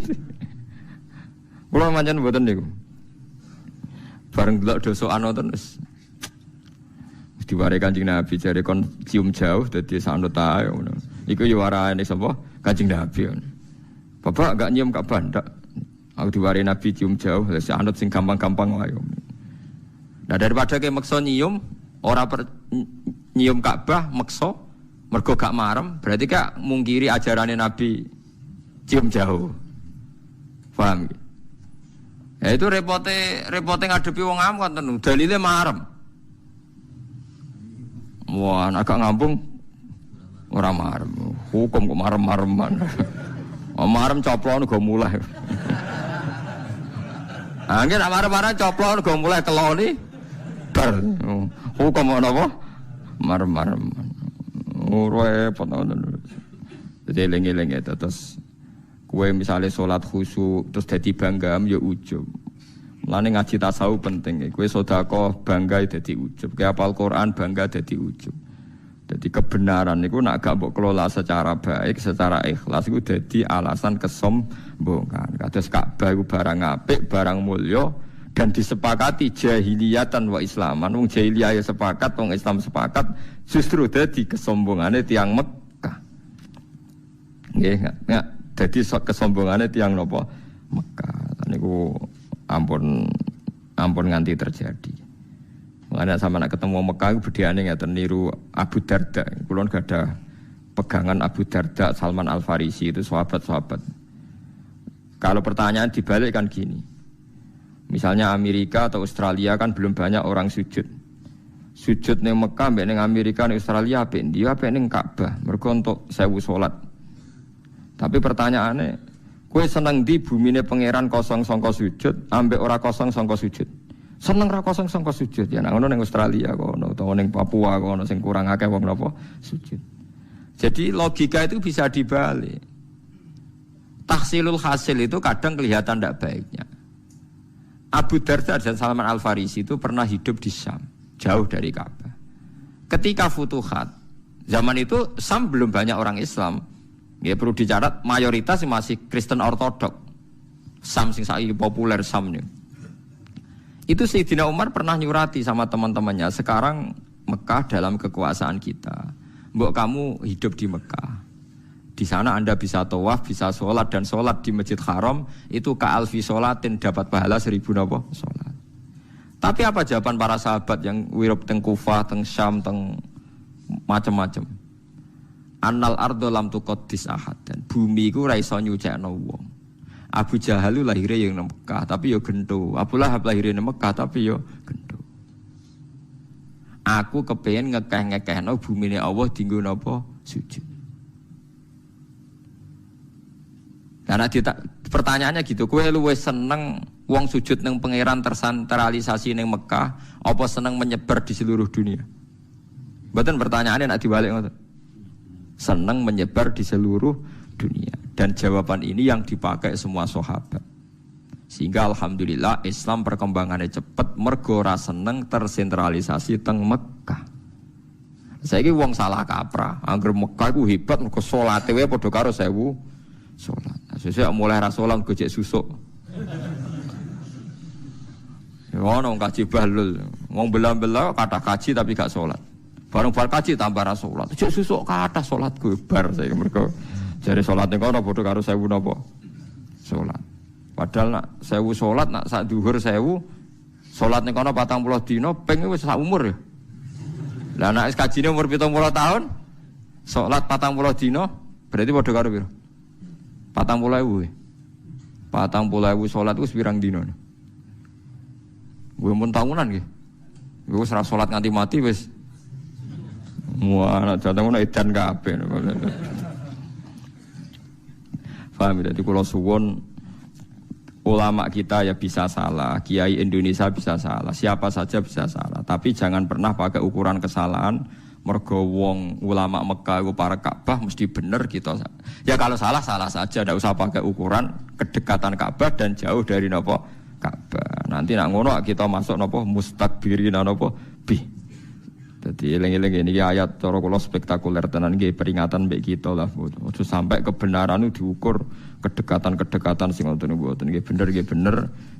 Kula pancen mboten niku. Bareng delok dosokan wonten wis diware Kanjeng Nabi jare kon cium jauh dadi sanut ae ngono. Iku yo warane sapa? Kanjeng Nabi. Bapak gak nyium Ka'bah ndak? Aku diware Nabi cium jauh, wis anut sing gampang-gampang wae. Nah daripada ke meksa nyium ora nyium Ka'bah meksa mergo gak marem, berarti gak mungkiri ajarane Nabi cium jauh. Paham? Ya itu repote ngadepi wong awam kan dalile marem. Wah, agak ngambung ora marem. Hukum kok marem-mareman. Marem coplon go mulai. Angger nek marem-marem coplon go mulai teloni. Bar. Hukum ana apa? Marem-mareman. Repot ngono. Dadi eling-eling terus kowe misale salat khusyuk terus dadi banggam ya ujub. Mulane ngaji tasawuf penting. Kowe sedekah bangga dadi ujub. Kowe hafal Quran bangga dadi ujub. Jadi kebenaran itu nak gak mbok kelola secara baik, secara ikhlas itu jadi alasan kesombongan. Kados Ka'bah itu barang apik, barang mulya dan disepakati jahiliyatan wa islaman. Wong jahiliyah ya sepakat, wong Islam sepakat, justru dadi kesombongane tiyang Mekah. Nggih, enggak dadi kesombongane tiyang napa? Mekah. Niku ampun nganti terjadi. Makanya sama nak ketemu Mekah bedane ngaten niru Abu Darda. Kulon gak ada pegangan Abu Darda, Salman Al Farisi itu sahabat-sahabat. Kalau pertanyaan dibalik kan gini. Misalnya Amerika atau Australia kan belum banyak orang sujud. Sujud ning Mekah mbek ning Amerika ning Australia apik ndi apik ning Ka'bah. Mergo untuk 1000 salat. Tapi pertanyaannya, kowe seneng ndi bumine pangeran kosong sangka sujud ambek ora kosong sangka sujud? Seneng ra kosong sangka sujud ya nang ngono ning Australia kono utawa ning Papua kono sing kurang akeh wong napa sujud. Jadi logika itu bisa dibalik. Tahsilul hasil itu kadang kelihatan tidak baiknya. Abu Darda dan Salman Al Farisi itu pernah hidup di Syam, jauh dari Ka'bah. Ketika Futuhat, zaman itu Syam belum banyak orang Islam. Ya perlu dicatat mayoritas masih Kristen Ortodok. Syam sing saiki populer Syam nih. Itu Sayyidina Umar pernah nyurati sama teman-temannya, sekarang Mekah dalam kekuasaan kita. Mbok kamu hidup di Mekah. Di sana Anda bisa tawaf, bisa sholat, dan sholat di Masjid Haram itu ka'alfi sholatin, dapat pahala 1000 napa sholat. Tapi apa jawaban para sahabat yang wirub teng Kufah, teng Syam, teng macam-macam? Annal ardo lam tuqaddis ahad, dan bumi iku ra iso nyucikno wong. Abu Jahal lahirnya yang Mekah tapi yo gento. Abu Lahab lahirnya yang Mekah tapi yo gento. Aku kepengen ngekeh-ngekehno bumine Allah dienggo napa sujud. Karena pertanyaannya gitu, kowe luwih seneng wong sujud ning pangeran tersentralisasi ning Mekah apa seneng menyebar di seluruh dunia? Mboten pertanyaannya nek dibalik ngoten. Seneng menyebar di seluruh dunia. Dan jawaban ini yang dipakai semua sahabat. Sehingga alhamdulillah Islam perkembangannya cepat, mergo ora seneng tersentralisasi teng Mekah. Saiki wong salah kaprah, angger Mekah iku hebat mergo salate wae padha karo 1000 salat. Sesuk mulai ra salat gojek susuk. Ya ono kaji bahlul, wong bela-bela kathah kaji tapi gak salat. Bareng bar kaji tambah ra salat. Gojek susuk kathah salatku bar saiki mergo jare salate kono padha karo 1000 napa? Salat. Padahal nak 1000 salat nak sak dhuwur 1000 salat ning kono 40 dina ping wis sak umur ya. Lah nek wis kajine umur 70 tahun salat 40 dina berarti padha karo piro? 40.000. 40.000 salat wis pirang dina. Kuwi mun tahunan nggih. Wis ora salat nganti mati wis. Wah, nek datang ngono edan kabeh. Paham, jadi kalau suwon ulama kita ya bisa salah, kiai Indonesia bisa salah, siapa saja bisa salah. Tapi jangan pernah pakai ukuran kesalahan. Mergo wong ulama Mekah itu para Ka'bah mesti bener gitu. Ya kalau salah salah saja, tidak usah pakai ukuran kedekatan Ka'bah dan jauh dari nopo Ka'bah. Nanti nak ngono kita masuk nopo mustakbirin nopo bi. Jadi eling-eling ini ayat cara kula spektakuler tenan nggih peringatan mbek kita lah. Ojo sampai kebenaran itu diukur kedekatan-kedekatan sing wonten mboten nggih bener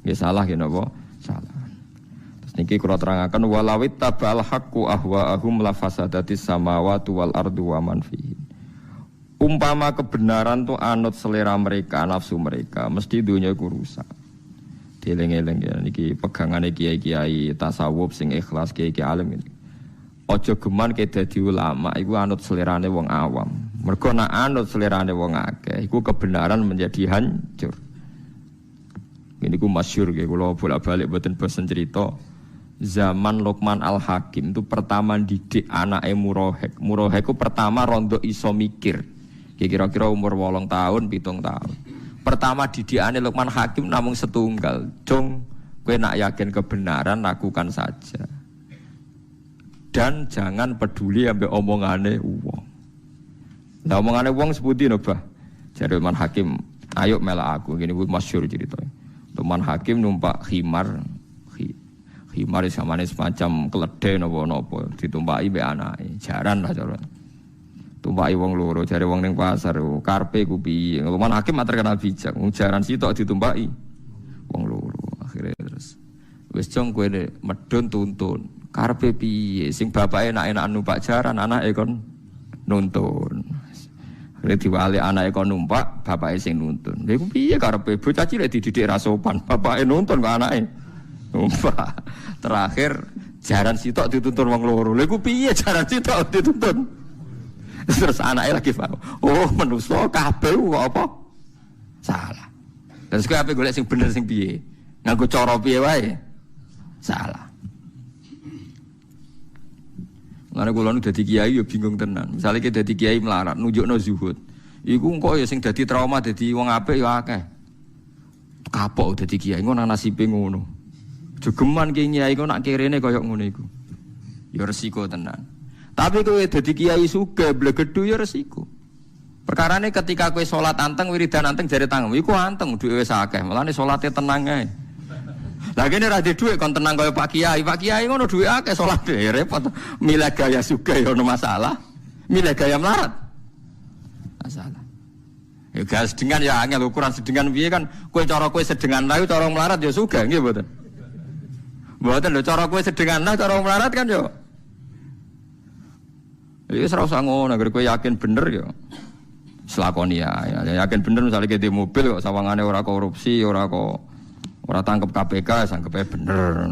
nggih salah nggih napa salah. Terus niki kula terangaken walawit tabal haqqu ahwaahum la fasadatis samawati wal ardu wa man fihi. Umpama kebenaran tuh anut selera mereka, nafsu mereka, mesti dunia iku rusak. Dieling-eling ya niki pegangane kiai-kiai tasawuf sing ikhlas kiai-kiai alim ini. Ojo geman ke dadi ulama iku anut selerane wong awam. Mergo nek anut selerane wong akeh iku kebenaran menjadi hancur. Ini ku masyhur nggih kula bolak-balik mboten bosen cerita. Zaman Luqman Al-Hakim itu pertama didik anake Murahek. Murahek ku pertama rondo iso mikir. Kira-kira umur 8 tahun, 7 tahun. Pertama didikane Luqman Hakim namung setunggal. Cung, kowe nak yakin kebenaran lakukan saja. Dan jangan peduli ambek omongane wong. Lah omongane wong sepundi no, Bah? Jare Luqman Hakim, ayo melak aku. Gini kuwi masyhur ceritanya. Luqman Hakim numpak khimar Himar samane semacam keledai napa-napa ditumpaki mbek anake. Jaran lah cara. Tumpaki wong loro jare wong ning pasar karepe ku piye. Luman hakim terkenal bijak. Jaran sitok ditumpaki wong loro. Akhire terus wis jong kowe medhun tuntun. Karepe piye? Sing bapake enak-enak numpak jaran, anake kon nuntun. Akhire diwali anake kon numpak, bapake sing nuntun. Lha iku piye karepe bocah cilik dididik ra sopan, bapake nuntun kok anake numpak. Terakhir jaran sitok dituntun wong loro. Lha iku piye jaran sitok dituntun? Terus anaknya lagi paham. Oh, manusia kabeh kok apa? Salah. Terus kowe ape golek sing bener sing piye? Nganggo cara piye wae? Salah. Lan kula nu dadi kiai ya bingung tenan. Misale ki dadi kiai melarat nunjukno zuhud. Iku engko ya sing dadi trauma dadi wong apik ya akeh. Kapok dadi kiai ngono nasibe ngono. Jogeman kiai kok nak kirene kaya ngono iku. Ya resiko tenan. Tapi kowe dadi kiai sugih blegedu ya resiko. Perkarane ketika kowe salat anteng wiridan anteng jare tangem iku anteng duwe wis akeh. Mulane salate tenang ae. Lah kene ra duwe dhuwit kon tenang kaya Pak Kiai. Pak Kiai ngono duwe akeh salate repot. Milih gaya sugih ya ono masalah. Milih gaya melarat. Masalah. Ya gas sedengan ya angel ukuran sedengan piye kan kowe cara kowe sedengan lae cara melarat ya sugih nggih mboten. Mboten lho cara kowe sedengan lah cara melarat kan yo. Iki ora usah ngono, agar kowe yakin bener ya. Selakoni ya. Yakin bener misalnya ke di mobil kok sawangane ora korupsi, ora tangkep KPK, sangkepe bener.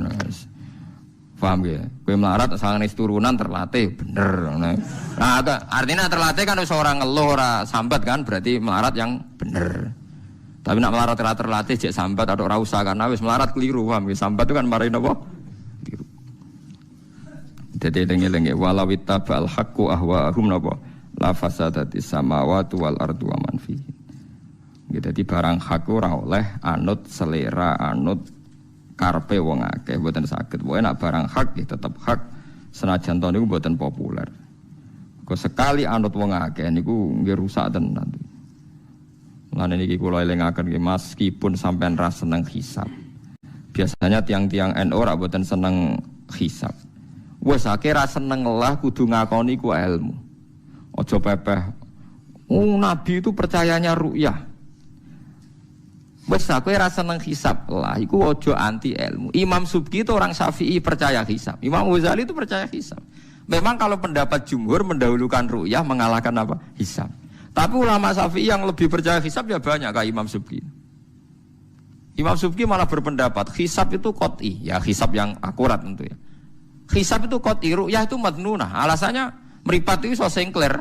Paham ya? Kowe melarat sangane turunan terlatih bener. Nah, artinya terlatih kan wis ora ngeluh, ora sambat kan, berarti melarat yang bener. Tapi nak melarat terlatih jek sambat atau ora usah karena wis melarat keliru, paham ya? Sambat itu kan marahin apa? Jadi lengi-lengi walau ittaba'al haqqu ahwa'ahum napa la fasadatis samawati wal ardu wa man fihi. Jadi barang hak ora oleh anut selera anut karepe wong akeh mboten saged. Pokoke nek barang hak ya tetep hak senajan to niku mboten populer. Kok sekali anut wong akeh niku nggih rusak tenan. Lan niki kula elingaken nggih meskipun sampean ra seneng hisab. Biasanya tiang-tiang NU ora mboten seneng hisab. Wes akhirnya seneng lah kudu ngakoni ku ilmu. Ojo pepeh. Nabi itu percayanya ru'yah. Wes akhirnya seneng hisab lah. Iku ojo anti ilmu. Imam Subki itu orang Syafi'i percaya hisab. Imam Ghazali itu percaya hisab. Memang kalau pendapat jumhur mendahulukan ru'yah mengalahkan apa? Hisab. Tapi ulama Syafi'i yang lebih percaya hisab ya banyak kayak Imam Subki. Imam Subki malah berpendapat hisab itu qot'i. Ya hisab yang akurat tentu ya. Hisab itu qot'i, ru'yah itu madnunah. Alasannya meripat itu so sengkler.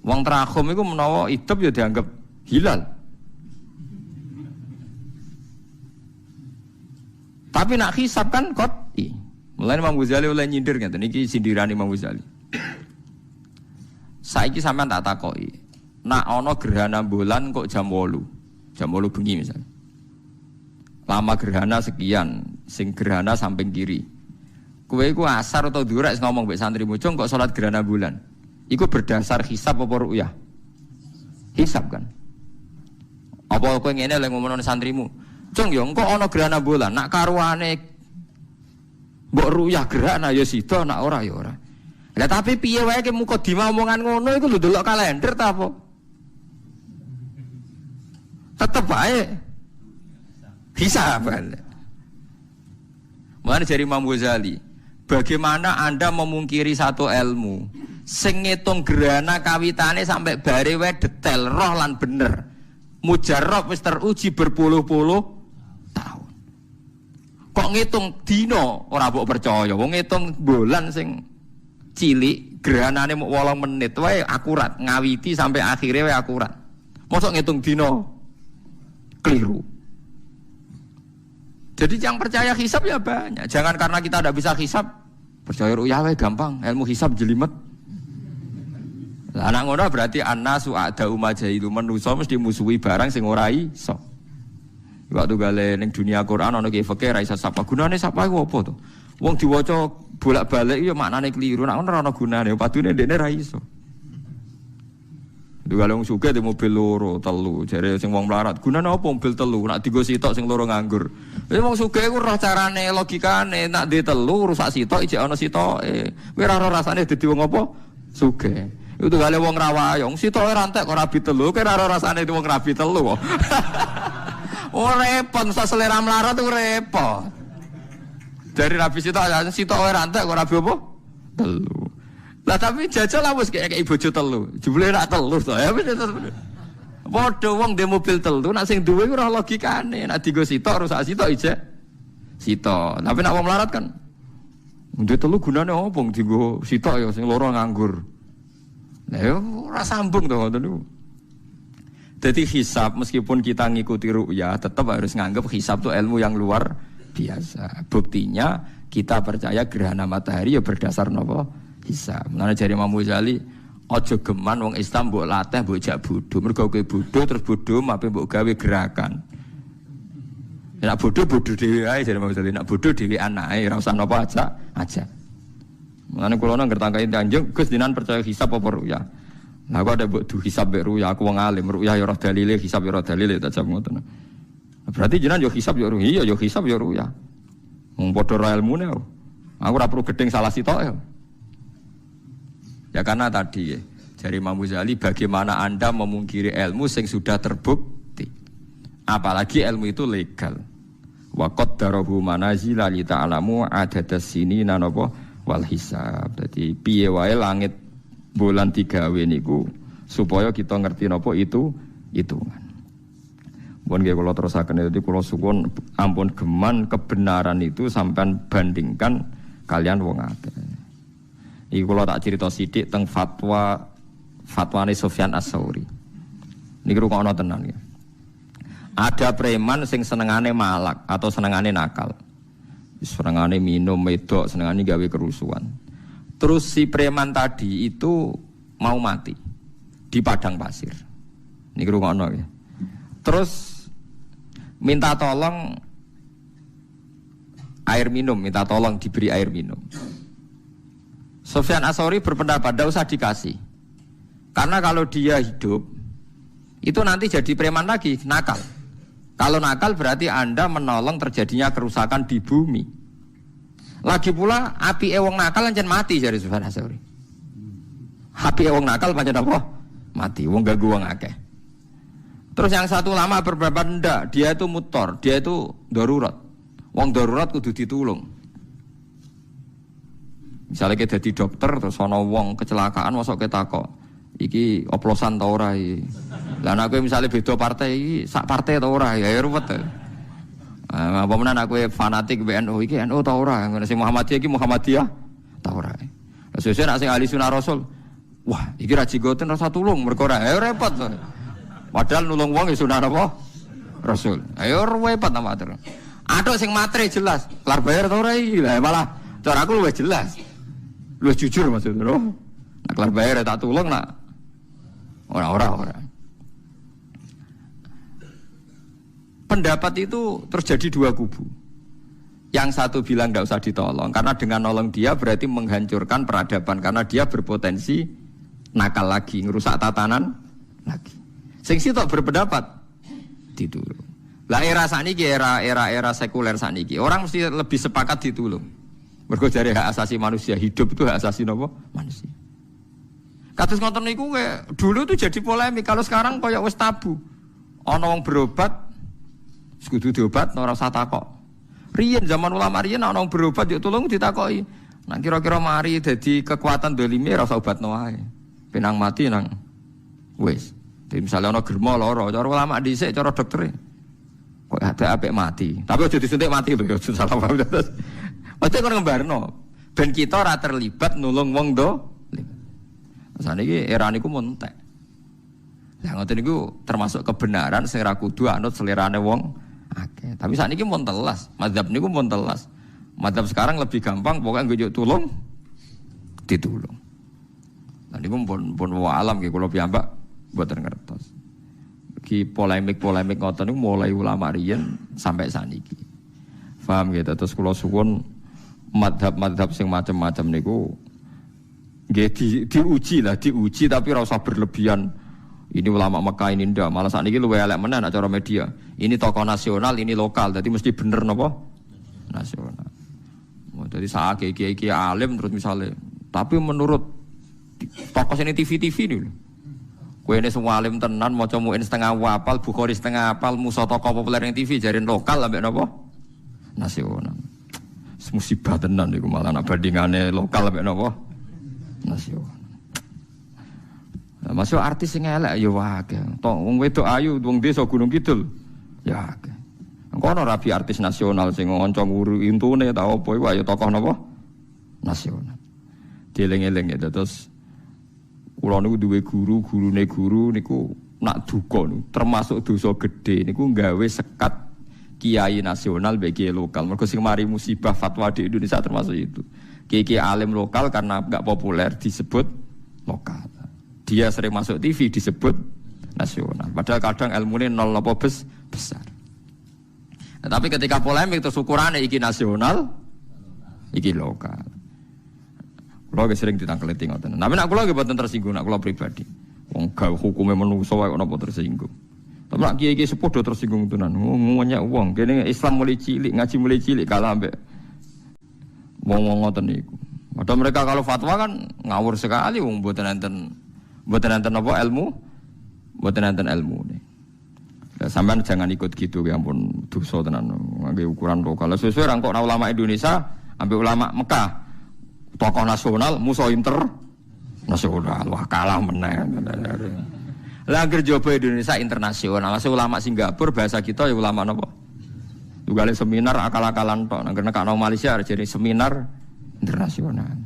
Wong terakhum itu menawa hidup ya dianggap hilal. Tapi nak hisab kan qot'i. Mulane Imam Ghazali oleh nyindir ngeten iki sindiran Imam Ghazali. Saiki sampean tak takoki. Nak ana gerhana bulan kok jam 8. Jam 8 bengi misalnya. Lama gerhana sekian, sing gerhana samping kiri. Kowe iku asar atau durak ngomong mbek santrimu, "Cung kok salat gerhana bulan?" Iku berdasar hisab apa ru'yah? Hisab kan. Apa kowe ngene lek ngomongno santrimu, "Cung yo engko ana gerhana bulan, nak karuane mbok ru'yah gerhana ya sida, nak ora ya ora." Lah tapi piye wae ki muka diomongan ngono iku lho delok kalender ta apa? Tetep wae hisab kan. Mulane jari Imam Ghazali, bagaimana Anda memungkiri satu ilmu sing ngitung gerhana kawitane sampai bare wae detail roh lan bener. Mujarrab wis teruji berpuluh-puluh tahun. Kok ngitung dina ora mbok percaya. Wong ngitung bulan sing cilik gerhanane mung 8 menit wae akurat, ngawiti sampai akhire wae akurat. Mosok ngitung dina keliru. Jadi yang percaya hisab ya banyak. Jangan karena kita tidak bisa hisab, percaya ru'yah wae gampang, ilmu hisab jelimet. Lah anak ngono berarti annasu a'da'u majailu, manusa mesti musuhi barang sing ora iso. Waktu gale ning dunia Quran ana ki fikih ra iso sapa. Gunane sapa iku apa to? Wong diwaca bolak-balik ya maknane keliru. Nek ora ana gunane, padune ndekne ra iso. Dua wong sugih di mobil loro, telu. Jare sing wong melarat, gunane apa mobil telu? Nak digo sitok sing loro nganggur. Wong sugih iku roh carane, logikane, nak di telu rusak sitok ijek ana sitoke. Kowe ora ora rasane dadi wong apa? Sugih. Itu gale wong rawayong, sitoke rantek kok rabi telu, kowe ora ora rasane dadi wong rabi telu kok. Oh repot, sak selera melarat itu repot. Dari rabi sitok rantek kok rabi apa? Telu. Lah tapi jajal lah wis kayak bojo telu. Jebule rak telu to. Ya wis padha wong ndek mobil telu, nek sing duwe ora logikane. Nek digo sitok rusak sitok ijek sitok. Tapi nek wong melarat kan ndek telu gunane opo digo sitok ya sing loro nganggur. Lah ya ora sambung to ngoten niku. Jadi hisab meskipun kita ngikuti ru'yah tetap harus nganggap hisab itu ilmu yang luar biasa. Buktinya kita percaya gerhana matahari ya berdasar nopo hisab. Mulane jare Imam Ghazali, aja geman wong Islam mbok latih mbok jak bodho. Mergo kowe bodho terus bodho mape mbok gawe gerakan. Nek bodho dhewe ae jare Imam Ghazali, nek bodho dhewean ae ora usah napa aja. Mulane kula nang ngertangkai Tanjung, Gus dinan percaya hisab apa ru'yah. Nah aku ada mbok du hisab mbek ru'yah, aku wong alim, ru'yah ya ora dalile, hisab ya ora dalile tak jam ngoten. Berarti jenengan yo hisab yo ru'yah, yo hisab yo ru'yah. Wong padha ra ilmune. Aku ora perlu gedeng salah sitok ya. Ya karena tadi ya, dari Imam Ghazali bagaimana Anda memungkiri ilmu yang sudah terbukti. Apalagi ilmu itu legal. Wa qaddarahu manazila li ta'lamu adadas sinina napa wal hisab. Jadi piye wae langit bulan 3 niku supaya kita ngerti napa itu hitungan. Mun nggih kula terusaken dadi kula suwun ampun geman kebenaran itu sampean bandingkan kalian wong akeh. Iki kula tak cerita sithik teng fatwane Sufyan Ats-Tsauri. Niki rungokno tenan ya. Ada preman sing senengane malak atau senengane nakal. Senengane minum wedok, senengane gawe kerusuhan. Terus si preman tadi itu mau mati di padang pasir. Niki rungokno ya. Terus minta tolong air minum, minta tolong diberi air minum. Sufyan Ats-Tsauri berpendapat tidak usah dikasih. Karena kalau dia hidup itu nanti jadi preman lagi, nakal. Kalau nakal berarti Anda menolong terjadinya kerusakan di bumi. Lagi pula api wong nakal lancen mati dari Sufyan Ats-Tsauri. Api wong nakal pancen apa? Mati, wong ganggu wong akeh. Terus yang satu lama berpendapat ndak, dia itu mutor, dia itu darurat. Wong darurat kudu ditulung. Misalnya kita jadi dokter terus ana wong kecelakaan masuk kita kok iki oplosan ta ora iki. Lah nek kowe misale beda partai iki sak partai ta ora ya ruwet. Apa menan aku fanatik BNU iki NU ta ora, ngene sing Muhammadiyah iki Muhammadiyah ta ora. Lah sesuk nek sing ahli sunah rasul, wah iki ra jigoten rasa tulung mergo ora ya repot. Padahal nulung wong ya sunah apa? Rasul. Ayo repot ta matur. Atuk sing matre jelas, kelar bayar ta ora iki. Lah malah cara aku luwih jelas. Lu jujur maksudnya, nak kelar bayar tak tulung nak orang. Pendapat itu terjadi dua kubu. Yang satu bilang tidak usah ditolong karena dengan nolong dia berarti menghancurkan peradaban karena dia berpotensi nakal lagi, ngerusak tatanan lagi. Sing sitok berpendapat ditulung. Lah era saniki era sekuler saniki orang mesti lebih sepakat ditulung. Mergo jare hak asasi manusia, hidup itu hak asasi napa? Manusia. Kados ngoten niku dulu itu jadi polemik, kalau sekarang koyo wis tabu. Ana wong berobat kudu diobat ora usah takok. Riyen zaman ulama riyen ana wong berobat yo tulung ditakoki. Nek kira-kira mari dadi kekuatan dolime ora usah obatno wae. Penang mati nang wis. Dadi misale ana germo lara, cara ulama dhisik cara doktere. Kok ada apik mati. Tapi aja disuntik mati lho, salah paham. Ojo kok ngembarno. Ben kita ora terlibat nulung wong do. Saniki era niku montek. Lah ngoten niku termasuk kebenaran sing ra kudu anut selerane wong akeh. Tapi sakniki mun telas, mazhab niku mun telas. Mazhab sekarang lebih gampang pokoke nggih tulung ditulung. Lah niku pun alam nggih kula piyambak mboten ngertos. Iki polemik-polemik ngoten niku mulai ulama riyen sampai saniki. Paham gitu terus kula suwun madhab sing macam-macam niku nggih diuji tapi ora usah berlebihan Ini ulama Mekah ini ndak, malah saat ini luwih elek meneh nek cara media. Ini tokoh nasional, ini lokal, jadi mesti bener napa? Nasional. Jadi saat kiai alim terus misalnya, tapi menurut tokoh ini TV ini lho. Kowe ini semua alim tenan maca muin setengah hafal, Bukhari setengah hafal, musa tokoh populer yang TV jarin lokal ambek napa? Nasional. Musibah tenan niku malah nak bandingane lokal ambek napa? Nasional. Masuk artis sing elek ya wae. Tok wong wedok ayu wong desa Gunung Kidul. Ya akeh. Engko ana rabi artis nasional sing ngonco nguru intune ta apa iku ayo tokoh napa? Nasional. Dieling-eling ya terus kula niku duwe gurune guru niku nak duka niku termasuk dosa gedhe niku gawe sekat kiai nasional bagi lokal. Mergo sing mari musibah fatwa di Indonesia termasuk itu. Kiai alim lokal karena enggak populer disebut lokal. Dia sering masuk TV disebut nasional. Padahal kadang ilmune nol apa besar. Nah, tapi ketika polemik terus ukurane iki nasional, iki lokal. Kulo sering ditangkleti ngoten. Tapi nek kulo nggih boten tersinggung, nek kulo pribadi. Wong gawe hukume menungso wae kok napa tersinggung. Tapi nek kiai-kiai sepodo tersinggung tenan. Ngomongnya wong kene Islam mulai cilik, ngaji mulai cilik kalah ambek wong-wong ngoten niku. Padahal mereka kalau fatwa kan ngawur sekali wong mboten enten apa ilmu, mboten enten ilmune. Lah sampean jangan ikut gitu ya ampun dosa tenan ngangge ukuran lokal. Sesuai rangkok ulama Indonesia ambek ulama Mekah. Tokoh nasional musuh internasional. Wah kalah meneh. Lah anggere jowo Indonesia internasional. Lah ulama Singapura bahasa kita ya ulama napa? Juga seminar akal-akalan tok. Nang kena Malaysia jadi seminar internasional.